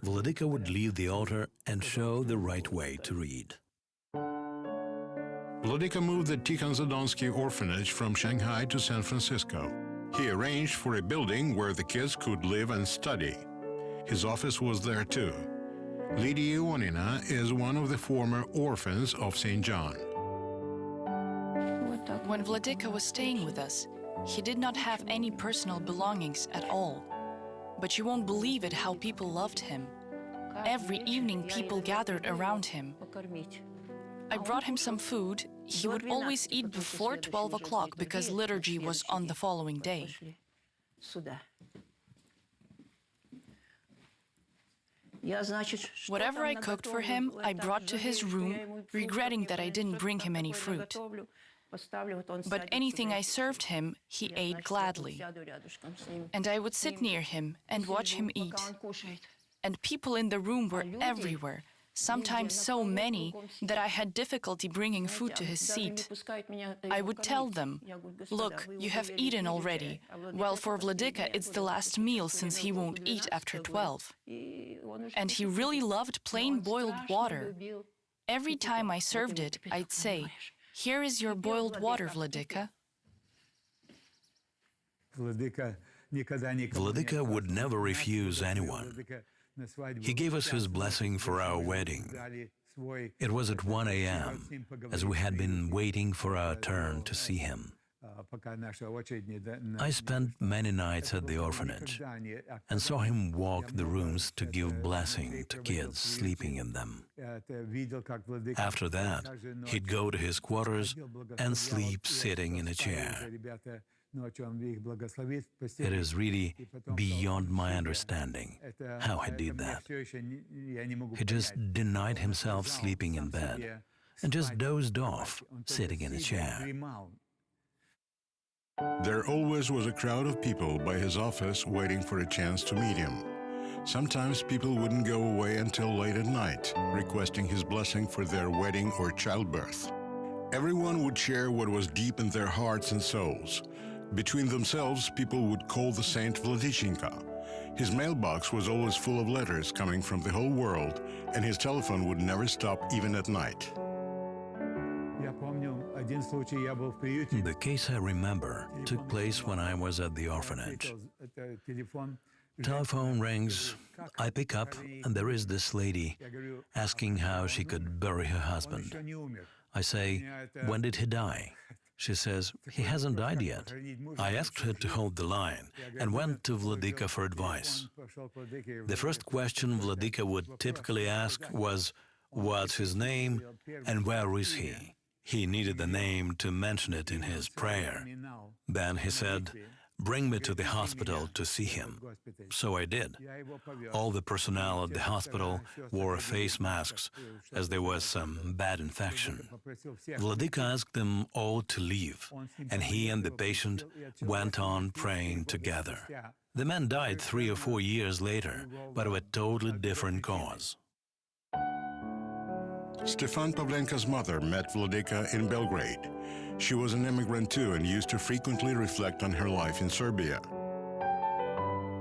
Vladika would leave the altar and show the right way to read. Vladika moved the Tikhon Zadonsky orphanage from Shanghai to San Francisco. He arranged for a building where the kids could live and study. His office was there too. Lydia Ionina is one of the former orphans of Saint John. When Vladika was staying with us, he did not have any personal belongings at all. But you won't believe it how people loved him. Every evening people gathered around him. I brought him some food. He would always eat before 12 o'clock because liturgy was on the following day. Whatever I cooked for him, I brought to his room, regretting that I didn't bring him any fruit. But anything I served him, he ate gladly. And I would sit near him and watch him eat. And people in the room were everywhere, sometimes so many that I had difficulty bringing food to his seat. I would tell them, "Look, you have eaten already. Well, for Vladika, it's the last meal since he won't eat after 12. And he really loved plain boiled water. Every time I served it, I'd say, 'Here is your boiled water, Vladika.'" Vladika would never refuse anyone. He gave us his blessing for our wedding. It was at 1 a.m., as we had been waiting for our turn to see him. I spent many nights at the orphanage and saw him walk the rooms to give blessing to kids sleeping in them. After that, he'd go to his quarters and sleep sitting in a chair. It is really beyond my understanding how he did that. He just denied himself sleeping in bed and just dozed off sitting in a chair. There always was a crowd of people by his office waiting for a chance to meet him. Sometimes people wouldn't go away until late at night, requesting his blessing for their wedding or childbirth. Everyone would share what was deep in their hearts and souls. Between themselves, people would call the saint Vladichenka. His mailbox was always full of letters coming from the whole world, and his telephone would never stop even at night. The case I remember took place when I was at the orphanage. Telephone rings, I pick up, and there is this lady asking how she could bury her husband. I say, "When did he die?" She says, "He hasn't died yet." I asked her to hold the line and went to Vladika for advice. The first question Vladika would typically ask was, "What's his name and where is he?" He needed the name to mention it in his prayer. Then he said, "Bring me to the hospital to see him." So I did. All the personnel at the hospital wore face masks as there was some bad infection. Vladika asked them all to leave, and he and the patient went on praying together. The man died 3 or 4 years later, but of a totally different cause. Stefan Pavlenka's mother met Vladika in Belgrade. She was an immigrant too and used to frequently reflect on her life in Serbia.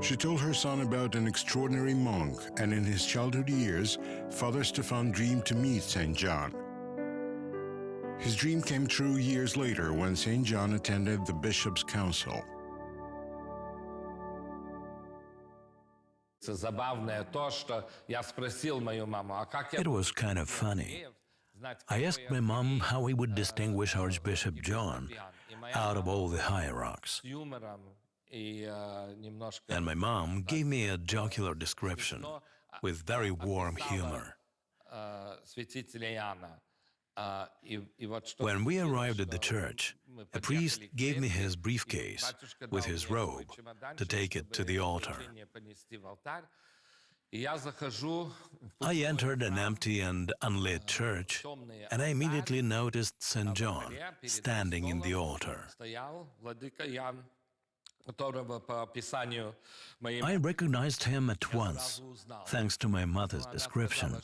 She told her son about an extraordinary monk, and in his childhood years, Father Stefan dreamed to meet Saint John. His dream came true years later when Saint John attended the Bishop's Council. It was kind of funny. I asked my mom how he would distinguish Archbishop John out of all the hierarchs. And my mom gave me a jocular description with very warm humor. When we arrived at the church, a priest gave me his briefcase with his robe to take it to the altar. I entered an empty and unlit church, and I immediately noticed Saint John standing in the altar. I recognized him at once, thanks to my mother's description.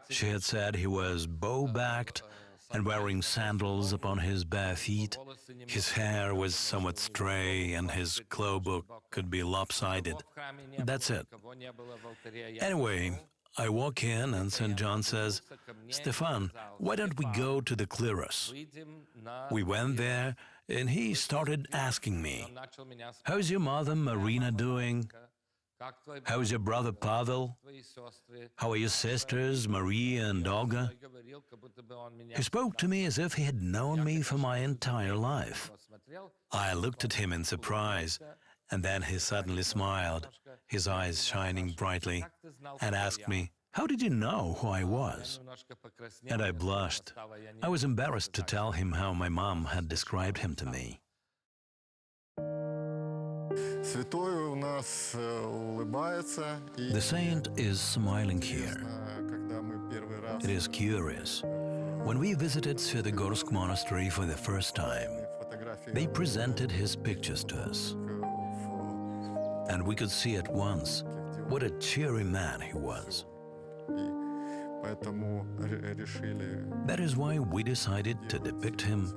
She had said he was bow-backed and wearing sandals upon his bare feet. His hair was somewhat stray and his klobuk could be lopsided. That's it. Anyway, I walk in and St. John says, "Stefan, why don't we go to the Clearus?" We went there and he started asking me, "How's your mother Marina doing?" How's your brother Pavel? How are your sisters, Maria and Olga? He spoke to me as if he had known me for my entire life. I looked at him in surprise, and then he suddenly smiled, his eyes shining brightly, and asked me, "How did you know who I was?" And I blushed. I was embarrassed to tell him how my mom had described him to me. The saint is smiling here. It is curious. When we visited Svetogorsk monastery for the first time, they presented his pictures to us. And we could see at once what a cheery man he was. That is why we decided to depict him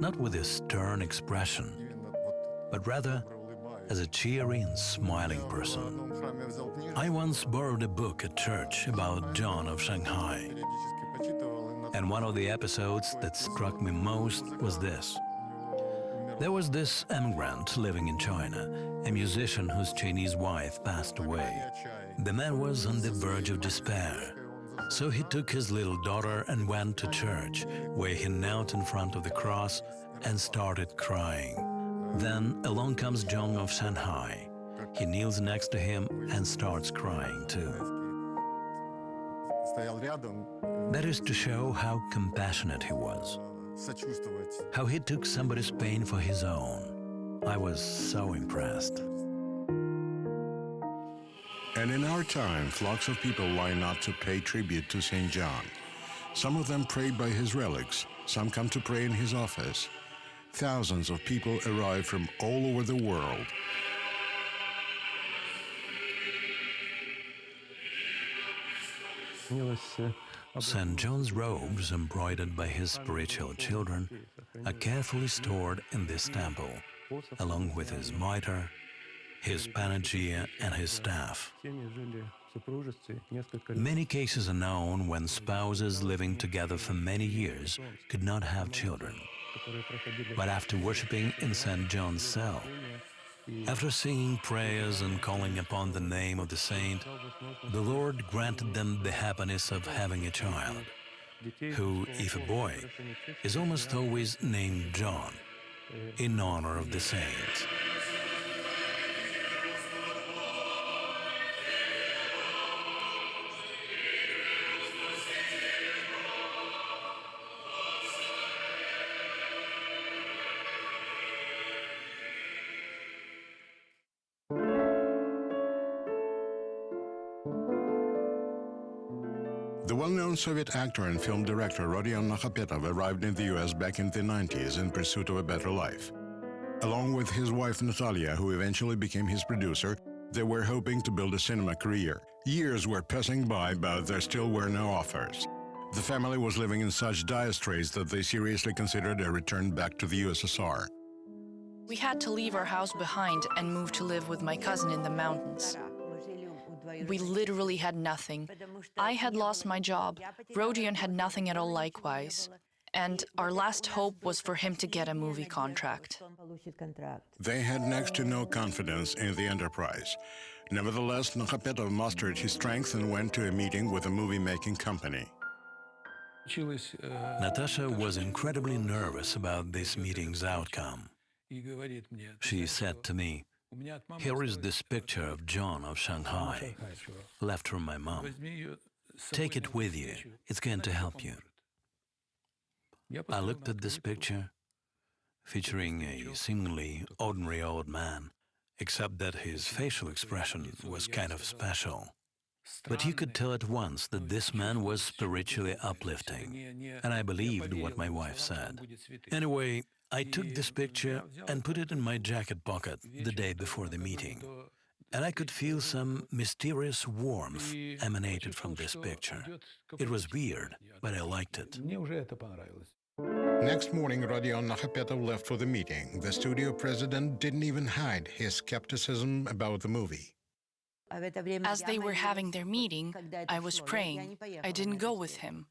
not with a stern expression, but rather as a cheery and smiling person. I once borrowed a book at church about John of Shanghai, and one of the episodes that struck me most was this. There was this immigrant living in China, a musician whose Chinese wife passed away. The man was on the verge of despair, so he took his little daughter and went to church, where he knelt in front of the cross and started crying. Then along comes John of Shanghai. He kneels next to him and starts crying too. That is to show how compassionate he was, how he took somebody's pain for his own. I was so impressed. And in our time, flocks of people line up to pay tribute to Saint John. Some of them pray by his relics, some come to pray in his office. Thousands of people arrive from all over the world. St. John's robes, embroidered by his spiritual children, are carefully stored in this temple, along with his mitre, his panacea, and his staff. Many cases are known when spouses living together for many years could not have children. But after worshipping in St. John's cell, after singing prayers and calling upon the name of the saint, the Lord granted them the happiness of having a child, who, if a boy, is almost always named John, in honor of the saint. The well-known Soviet actor and film director Rodion Nakhapetov arrived in the U.S. back in the 90s in pursuit of a better life. Along with his wife Natalia, who eventually became his producer, they were hoping to build a cinema career. Years were passing by, but there still were no offers. The family was living in such dire straits that they seriously considered a return back to the USSR. We had to leave our house behind and move to live with my cousin in the mountains. We literally had nothing. I had lost my job, Rodion had nothing at all likewise, and our last hope was for him to get a movie contract. They had next to no confidence in the enterprise. Nevertheless, Nakhapetov mustered his strength and went to a meeting with a movie-making company. Natasha was incredibly nervous about this meeting's outcome. She said to me, "Here is this picture of John of Shanghai, left from my mom. Take it with you, it's going to help you." I looked at this picture, featuring a seemingly ordinary old man, except that his facial expression was kind of special. But you could tell at once that this man was spiritually uplifting, and I believed what my wife said. Anyway, I took this picture and put it in my jacket pocket the day before the meeting, and I could feel some mysterious warmth emanated from this picture. It was weird, but I liked it. Next morning, Rodion Nakhapetov left for the meeting. The studio president didn't even hide his skepticism about the movie. As they were having their meeting, I was praying. I didn't go with him.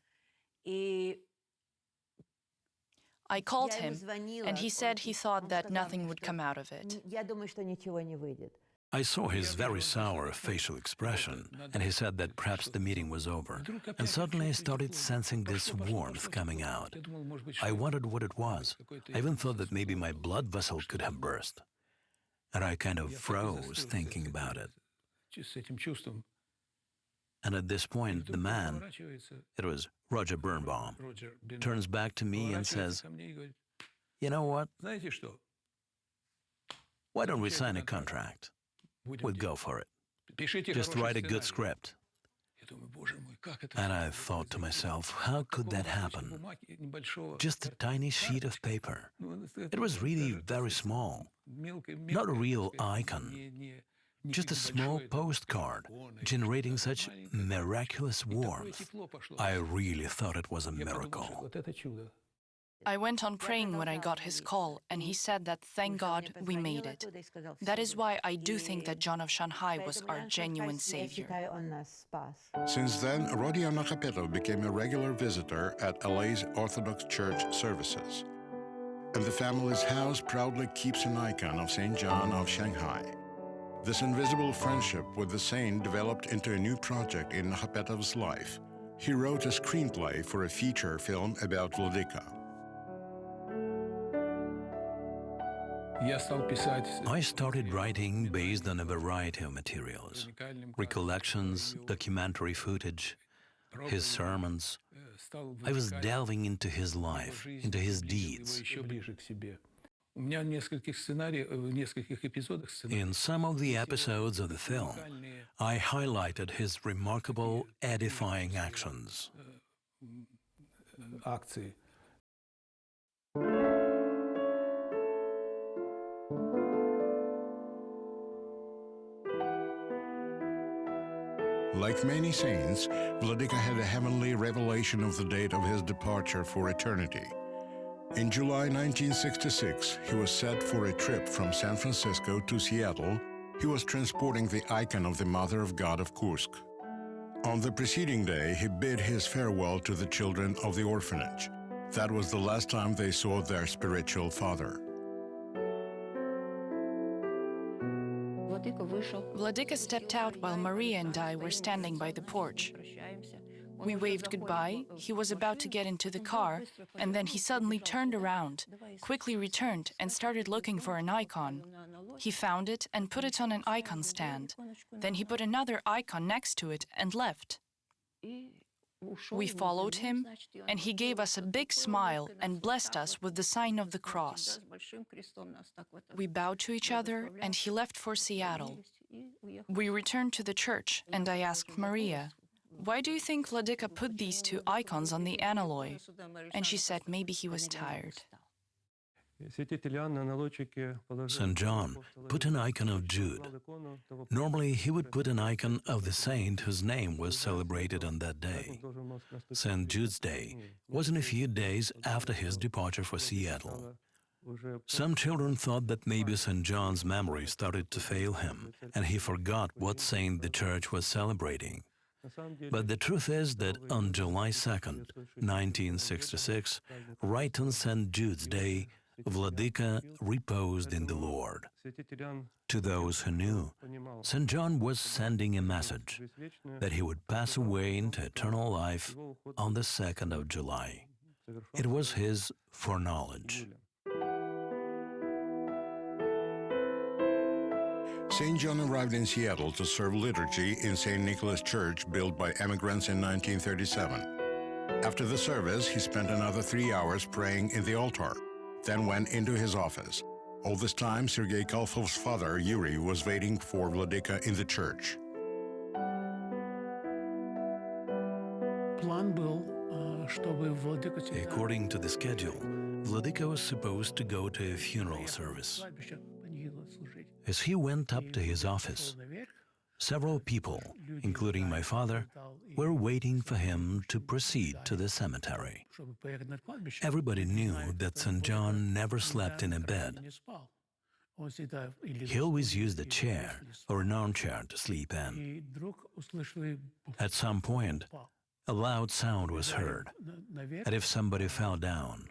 I called him, and he said he thought that nothing would come out of it. I saw his very sour facial expression, and he said that perhaps the meeting was over. And suddenly I started sensing this warmth coming out. I wondered what it was. I even thought that maybe my blood vessel could have burst. And I kind of froze thinking about it. And at this point, the man, it was Roger Birnbaum, turns back to me and says, "You know what? Why don't we sign a contract? We'll go for it. Just write a good script." And I thought to myself, how could that happen? Just a tiny sheet of paper. It was really very small. Not a real icon. Just a small postcard generating such miraculous warmth. I really thought it was a miracle. I went on praying when I got his call, and he said that thank God we made it. That is why I do think that John of Shanghai was our genuine savior. Since then, Rodion Nakapetov became a regular visitor at LA's Orthodox Church services. And the family's house proudly keeps an icon of Saint John of Shanghai. This invisible friendship with the saint developed into a new project in Nakapetov's life. He wrote a screenplay for a feature film about Vladika. I started writing based on a variety of materials: recollections, documentary footage, his sermons. I was delving into his life, into his deeds. In some of the episodes of the film, I highlighted his remarkable, edifying actions. Like many saints, Vladika had a heavenly revelation of the date of his departure for eternity. In July 1966, he was set for a trip from San Francisco to Seattle. He was transporting the icon of the Mother of God of Kursk. On the preceding day, he bid his farewell to the children of the orphanage. That was the last time they saw their spiritual father. Vladika stepped out while Maria and I were standing by the porch. We waved goodbye, he was about to get into the car, and then he suddenly turned around, quickly returned, and started looking for an icon. He found it and put it on an icon stand. Then he put another icon next to it and left. We followed him, and he gave us a big smile and blessed us with the sign of the cross. We bowed to each other, and he left for Seattle. We returned to the church, and I asked Maria, "Why do you think Vladika put these two icons on the analloy?" And she said maybe he was tired. St. John put an icon of Jude. Normally, he would put an icon of the saint whose name was celebrated on that day. St. Jude's Day was in a few days after his departure for Seattle. Some children thought that maybe St. John's memory started to fail him, and he forgot what saint the church was celebrating. But the truth is that on July 2nd, 1966, right on St. Jude's Day, Vladika reposed in the Lord. To those who knew, St. John was sending a message that he would pass away into eternal life on the 2nd of July. It was his foreknowledge. St. John arrived in Seattle to serve liturgy in St. Nicholas Church, built by immigrants in 1937. After the service, he spent another 3 hours praying in the altar, then went into his office. All this time, Sergei Kalfov's father, Yuri, was waiting for Vladika in the church. According to the schedule, Vladika was supposed to go to a funeral service. As he went up to his office, several people, including my father, were waiting for him to proceed to the cemetery. Everybody knew that St. John never slept in a bed. He always used a chair or an armchair to sleep in. At some point, a loud sound was heard, and if somebody fell down,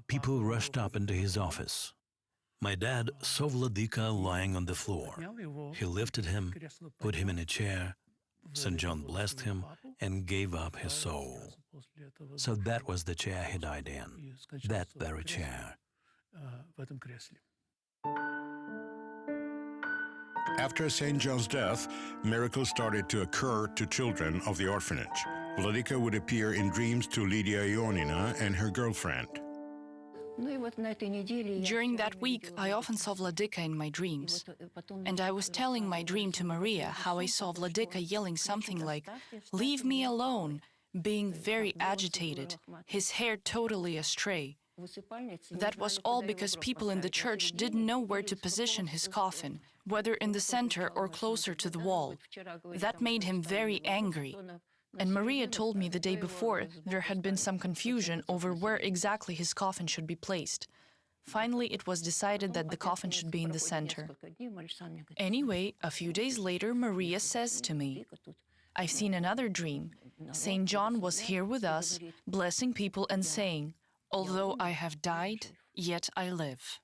people rushed up into his office. My dad saw Vladika lying on the floor. He lifted him, put him in a chair. St. John blessed him and gave up his soul. So that was the chair he died in, that very chair. After St. John's death, miracles started to occur to children of the orphanage. Vladika would appear in dreams to Lydia Ionina and her girlfriend. During that week, I often saw Vladika in my dreams. And I was telling my dream to Maria how I saw Vladika yelling something like, "Leave me alone," being very agitated, his hair totally astray. That was all because people in the church didn't know where to position his coffin, whether in the center or closer to the wall. That made him very angry. And Maria told me the day before there had been some confusion over where exactly his coffin should be placed. Finally, it was decided that the coffin should be in the center. Anyway, a few days later, Maria says to me, "I've seen another dream. Saint John was here with us, blessing people and saying, 'Although I have died, yet I live.'"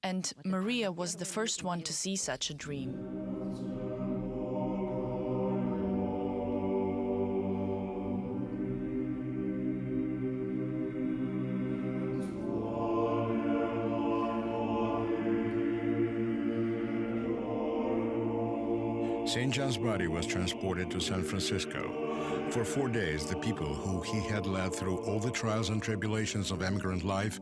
And Maria was the first one to see such a dream. St. John's body was transported to San Francisco. For 4 days, the people who he had led through all the trials and tribulations of emigrant life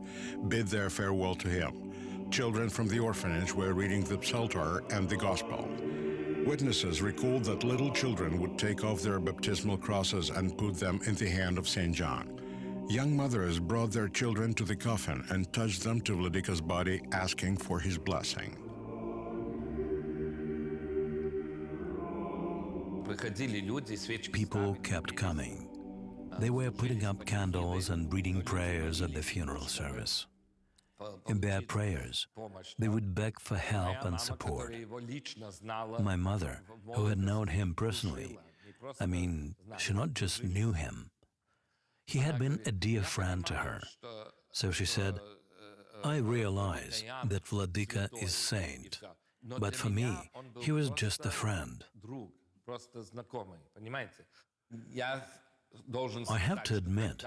bid their farewell to him. Children from the orphanage were reading the Psalter and the Gospel. Witnesses recalled that little children would take off their baptismal crosses and put them in the hand of St. John. Young mothers brought their children to the coffin and touched them to Vladika's body, asking for his blessing. People kept coming. They were putting up candles and reading prayers at the funeral service. In their prayers, they would beg for help and support. My mother, who had known him personally, she not just knew him. He had been a dear friend to her. So she said, "I realize that Vladika is saint, but for me, he was just a friend." I have to admit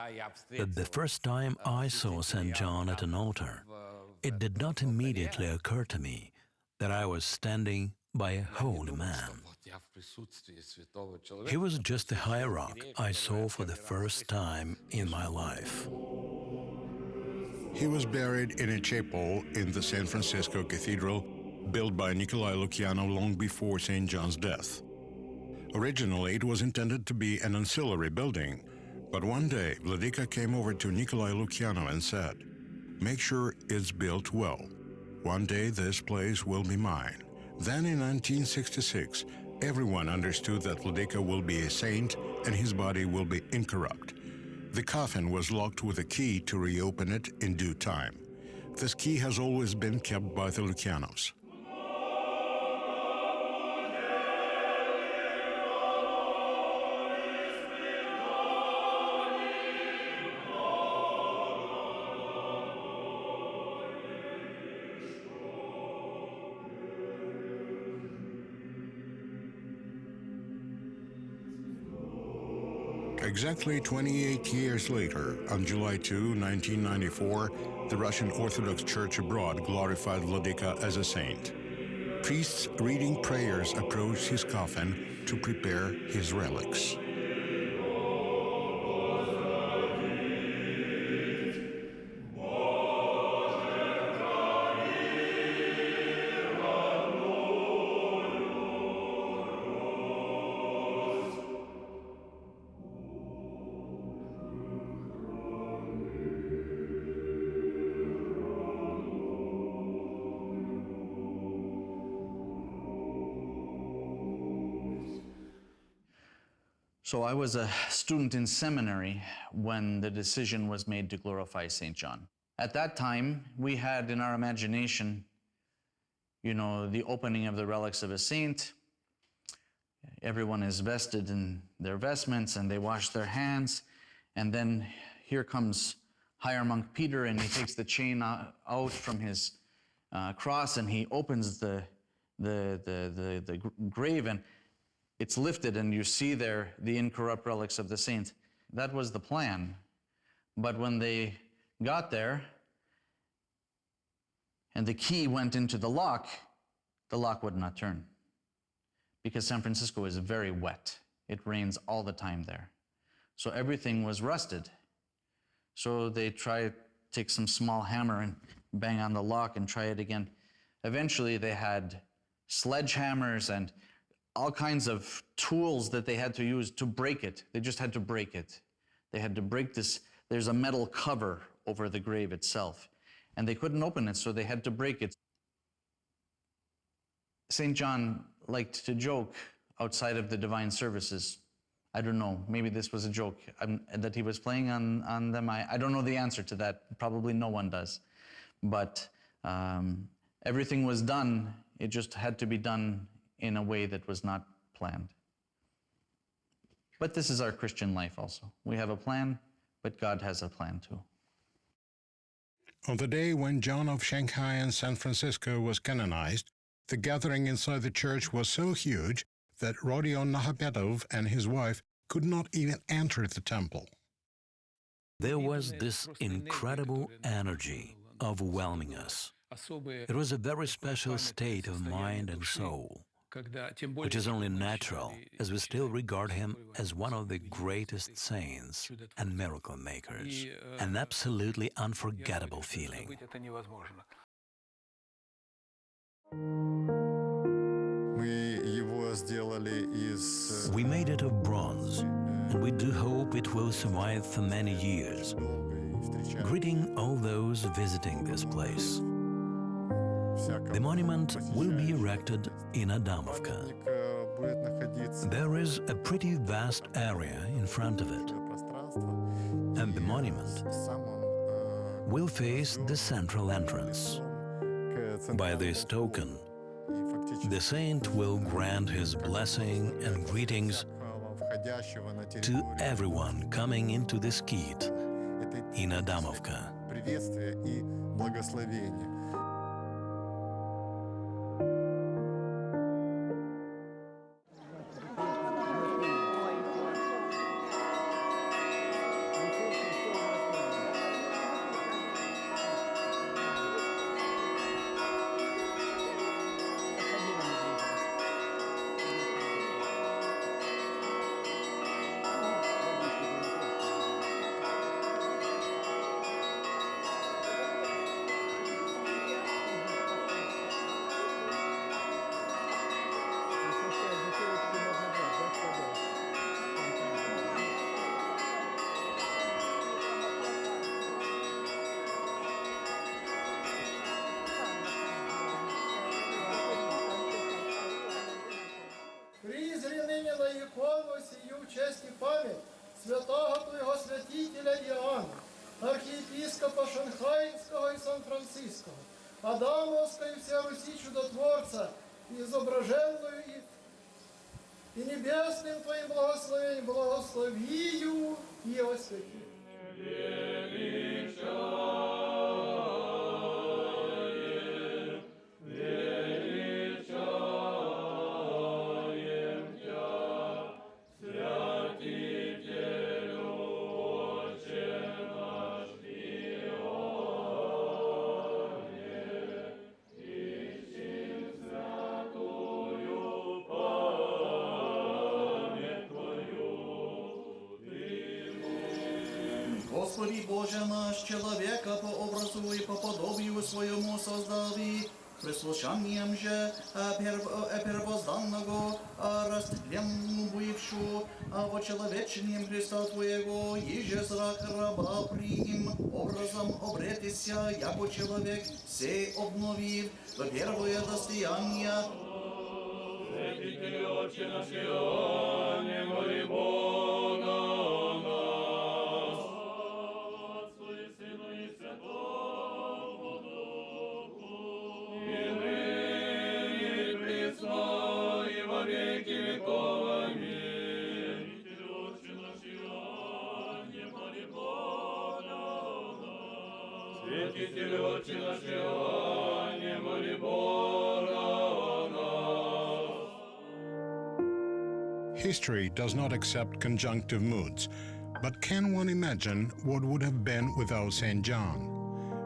that the first time I saw St. John at an altar, it did not immediately occur to me that I was standing by a holy man. He was just a hierarch I saw for the first time in my life. He was buried in a chapel in the San Francisco Cathedral, built by Nikolai Lukianov long before St. John's death. Originally, it was intended to be an ancillary building, but one day Vladika came over to Nikolai Lukianov and said, "Make sure it's built well. One day this place will be mine." Then in 1966, everyone understood that Vladika will be a saint and his body will be incorrupt. The coffin was locked with a key to reopen it in due time. This key has always been kept by the Lukianovs. Exactly 28 years later, on July 2, 1994, the Russian Orthodox Church abroad glorified Vladika as a saint. Priests reading prayers approached his coffin to prepare his relics. So I was a student in seminary when the decision was made to glorify St. John. At that time, we had in our imagination, the opening of the relics of a saint. Everyone is vested in their vestments and they wash their hands. And then here comes higher monk Peter, and he takes the chain out from his cross, and he opens the grave, and it's lifted, and you see there the incorrupt relics of the saint. That was the plan. But when they got there, and the key went into the lock would not turn. Because San Francisco is very wet. It rains all the time there. So everything was rusted. So they try take some small hammer and bang on the lock and try it again. Eventually they had sledgehammers and all kinds of tools that they had to use to break it. They just had to break it. They had to break this. There's a metal cover over the grave itself. And they couldn't open it, so they had to break it. Saint John liked to joke outside of the divine services. I don't know, maybe this was a joke that he was playing on them. I don't know the answer to that. Probably no one does. But everything was done. It just had to be done in a way that was not planned. But this is our Christian life also. We have a plan, but God has a plan too. On the day when John of Shanghai in San Francisco was canonized, the gathering inside the church was so huge that Rodion Nahabedov and his wife could not even enter the temple. There was this incredible energy overwhelming us. It was a very special state of mind and soul, which is only natural, as we still regard him as one of the greatest saints and miracle makers, an absolutely unforgettable feeling. We made it of bronze, and we do hope it will survive for many years. Greeting all those visiting this place. The monument will be erected in Adamovka. There is a pretty vast area in front of it, and the monument will face the central entrance. By this token, the saint will grant his blessing and greetings to everyone coming into the skit in Adamovka. Призри ныне на икону сию в честь и память святого твоего святителя Иоанна, архиепископа Шанхайского и Сан-Франциского, Адамовского и вся Руси чудотворца, изображенную и небесным твоим благословением благословию и освяти. Господи Боже наш, человека по образу и по подобию своему создави, прислушанием же первозданного, растленному бывшу, во человечением Христа Твоего, еже зрак раба приим образом обретися, яко человек сей обновив до первое достояние. Святитель Отче наш Иоанне, моли Бога нас. Отцу и Сыну и Святому Духу, и ныне, и присно, и во веки веков. Аминь. Святитель Отче наш Иоанне, моли Бога нас. Святитель Отче наш Иоанне, моли Бога о нас. History does not accept conjunctive moods, but can one imagine what would have been without Saint John?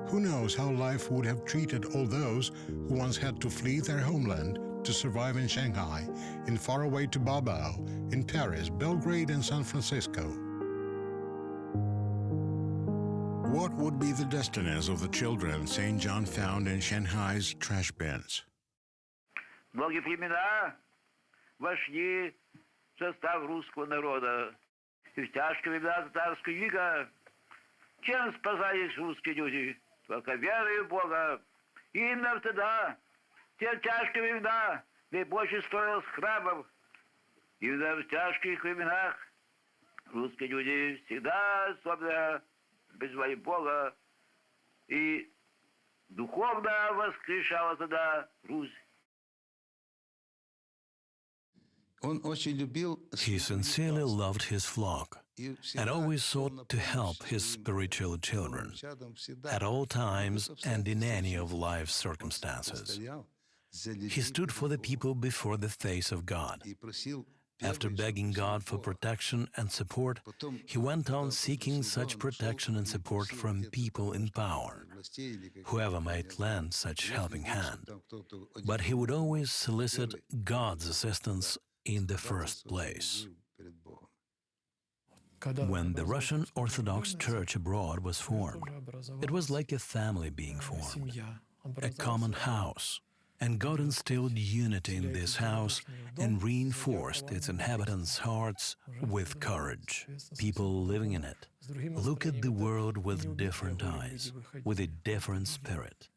Who knows how life would have treated all those who once had to flee their homeland to survive in Shanghai, in faraway Babao, in Paris, Belgrade, and San Francisco? What would be the destinies of the children Saint John found in Shanghai's trash bins? Многие племена вошли в состав русского народа. И в тяжкие времена татарского ига чем спасались русские люди? Только верой в Бога. И именно тогда, в те тяжкие времена, наибольше строилось храмов. Именно в тяжких временах русские люди всегда особенно призвали Бога и духовно воскрешала тогда Русь. He sincerely loved his flock and always sought to help his spiritual children at all times and in any of life's circumstances. He stood for the people before the face of God. After begging God for protection and support, he went on seeking such protection and support from people in power, whoever might lend such helping hand. But he would always solicit God's assistance in the first place. When the Russian Orthodox Church abroad was formed, it was like a family being formed, a common house. And God instilled unity in this house and reinforced its inhabitants' hearts with courage. People living in it look at the world with different eyes, with a different spirit.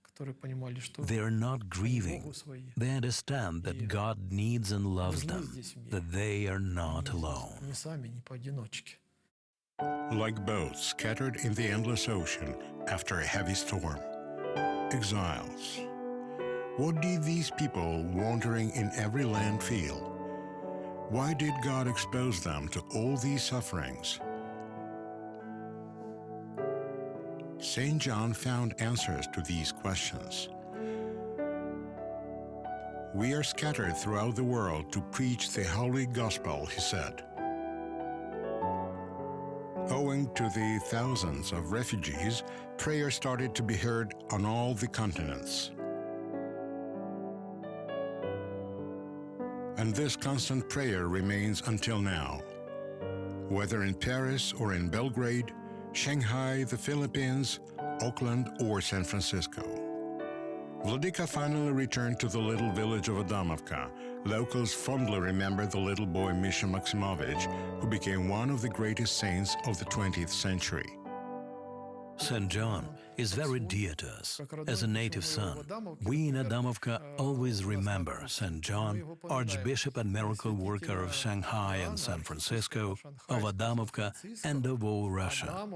They are not grieving. They understand that God needs and loves them, that they are not alone. Like boats scattered in the endless ocean after a heavy storm. Exiles. What did these people wandering in every land feel? Why did God expose them to all these sufferings? Saint John found answers to these questions. We are scattered throughout the world to preach the holy gospel, he said. Owing to the thousands of refugees, prayer started to be heard on all the continents. And this constant prayer remains until now. Whether in Paris or in Belgrade, Shanghai, the Philippines, Auckland, or San Francisco. Vladika finally returned to the little village of Adamovka. Locals fondly remember the little boy Misha Maximovich, who became one of the greatest saints of the 20th century. St. John is very dear to us. As a native son, we in Adamovka always remember St. John, Archbishop and miracle worker of Shanghai and San Francisco, of Adamovka and of all Russia.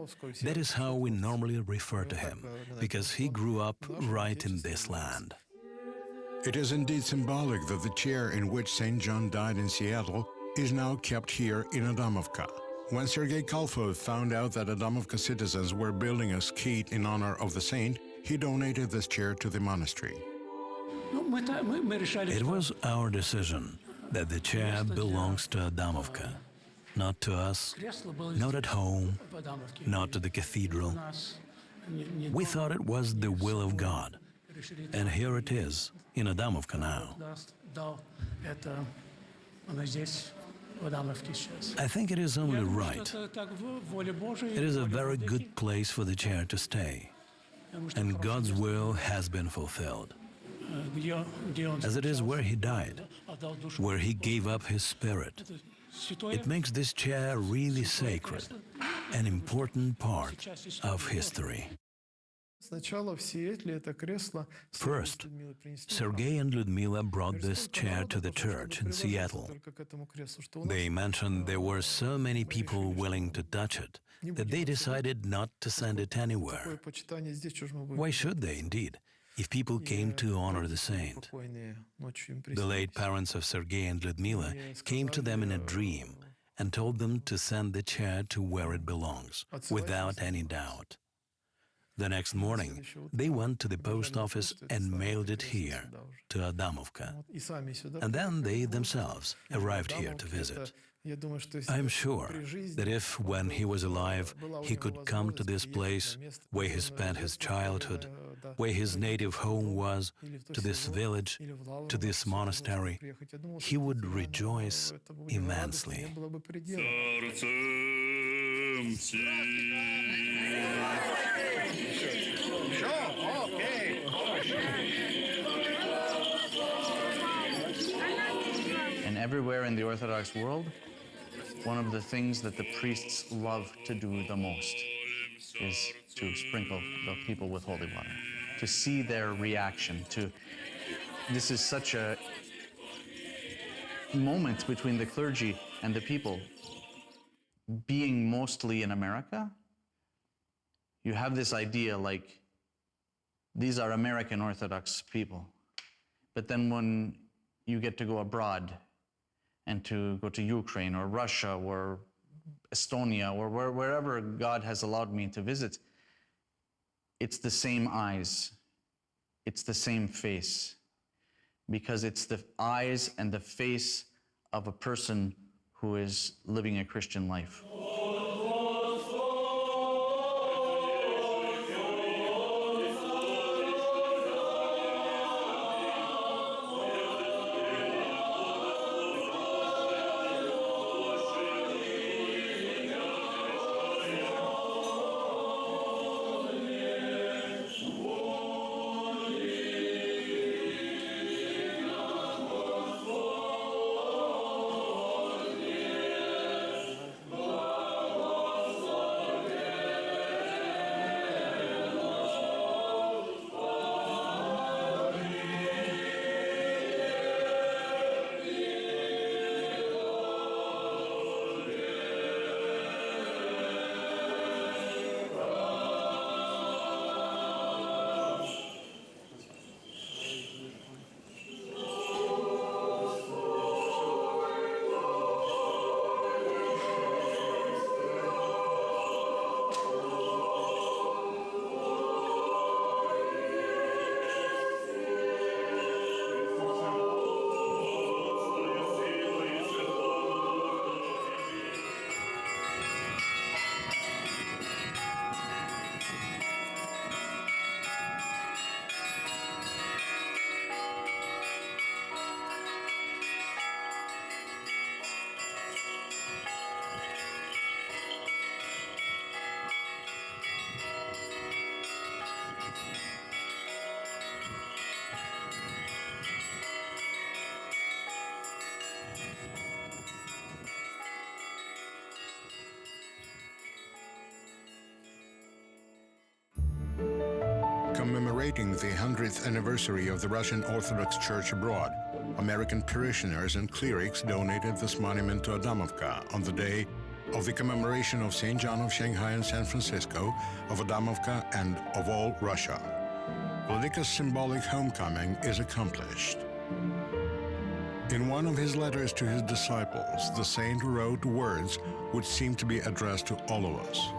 That is how we normally refer to him, because he grew up right in this land. It is indeed symbolic that the chair in which St. John died in Seattle is now kept here in Adamovka. When Sergei Kalfov found out that Adamovka citizens were building a skate in honor of the saint, he donated this chair to the monastery. It was our decision that the chair belongs to Adamovka, not to us, not at home, not to the cathedral. We thought it was the will of God, and here it is, in Adamovka now. I think it is only right. It is a very good place for the chair to stay, and God's will has been fulfilled. As it is where he died, where he gave up his spirit. It makes this chair really sacred, an important part of history. First, Sergei and Lyudmila brought this chair to the church in Seattle. They mentioned there were so many people willing to touch it that they decided not to send it anywhere. Why should they, indeed, if people came to honor the saint? The late parents of Sergei and Lyudmila came to them in a dream and told them to send the chair to where it belongs, without any doubt. The next morning, they went to the post office and mailed it here, to Adamovka. And then they themselves arrived here to visit. I'm sure that if, when he was alive, he could come to this place where he spent his childhood, where his native home was, to this village, to this monastery, he would rejoice immensely. And everywhere in the Orthodox world, one of the things that the priests love to do the most is to sprinkle the people with holy water, to see their reaction. This is such a moment between the clergy and the people. Being mostly in America, you have this idea like these are American Orthodox people. But then when you get to go abroad and to go to Ukraine or Russia or Estonia or wherever God has allowed me to visit, it's the same eyes, it's the same face, because it's the eyes and the face of a person who is living a Christian life. Commemorating the 100th anniversary of the Russian Orthodox Church abroad, American parishioners and clerics donated this monument to Adamovka on the day of the commemoration of Saint John of Shanghai and San Francisco, of Adamovka, and of all Russia. Vladika's symbolic homecoming is accomplished. In one of his letters to his disciples, the saint wrote words which seem to be addressed to all of us.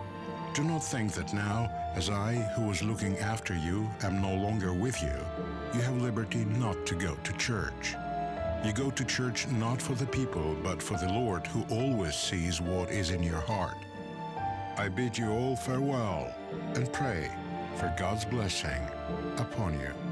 Do not think that now, as I, who was looking after you, am no longer with you, you have liberty not to go to church. You go to church not for the people, but for the Lord, who always sees what is in your heart. I bid you all farewell and pray for God's blessing upon you.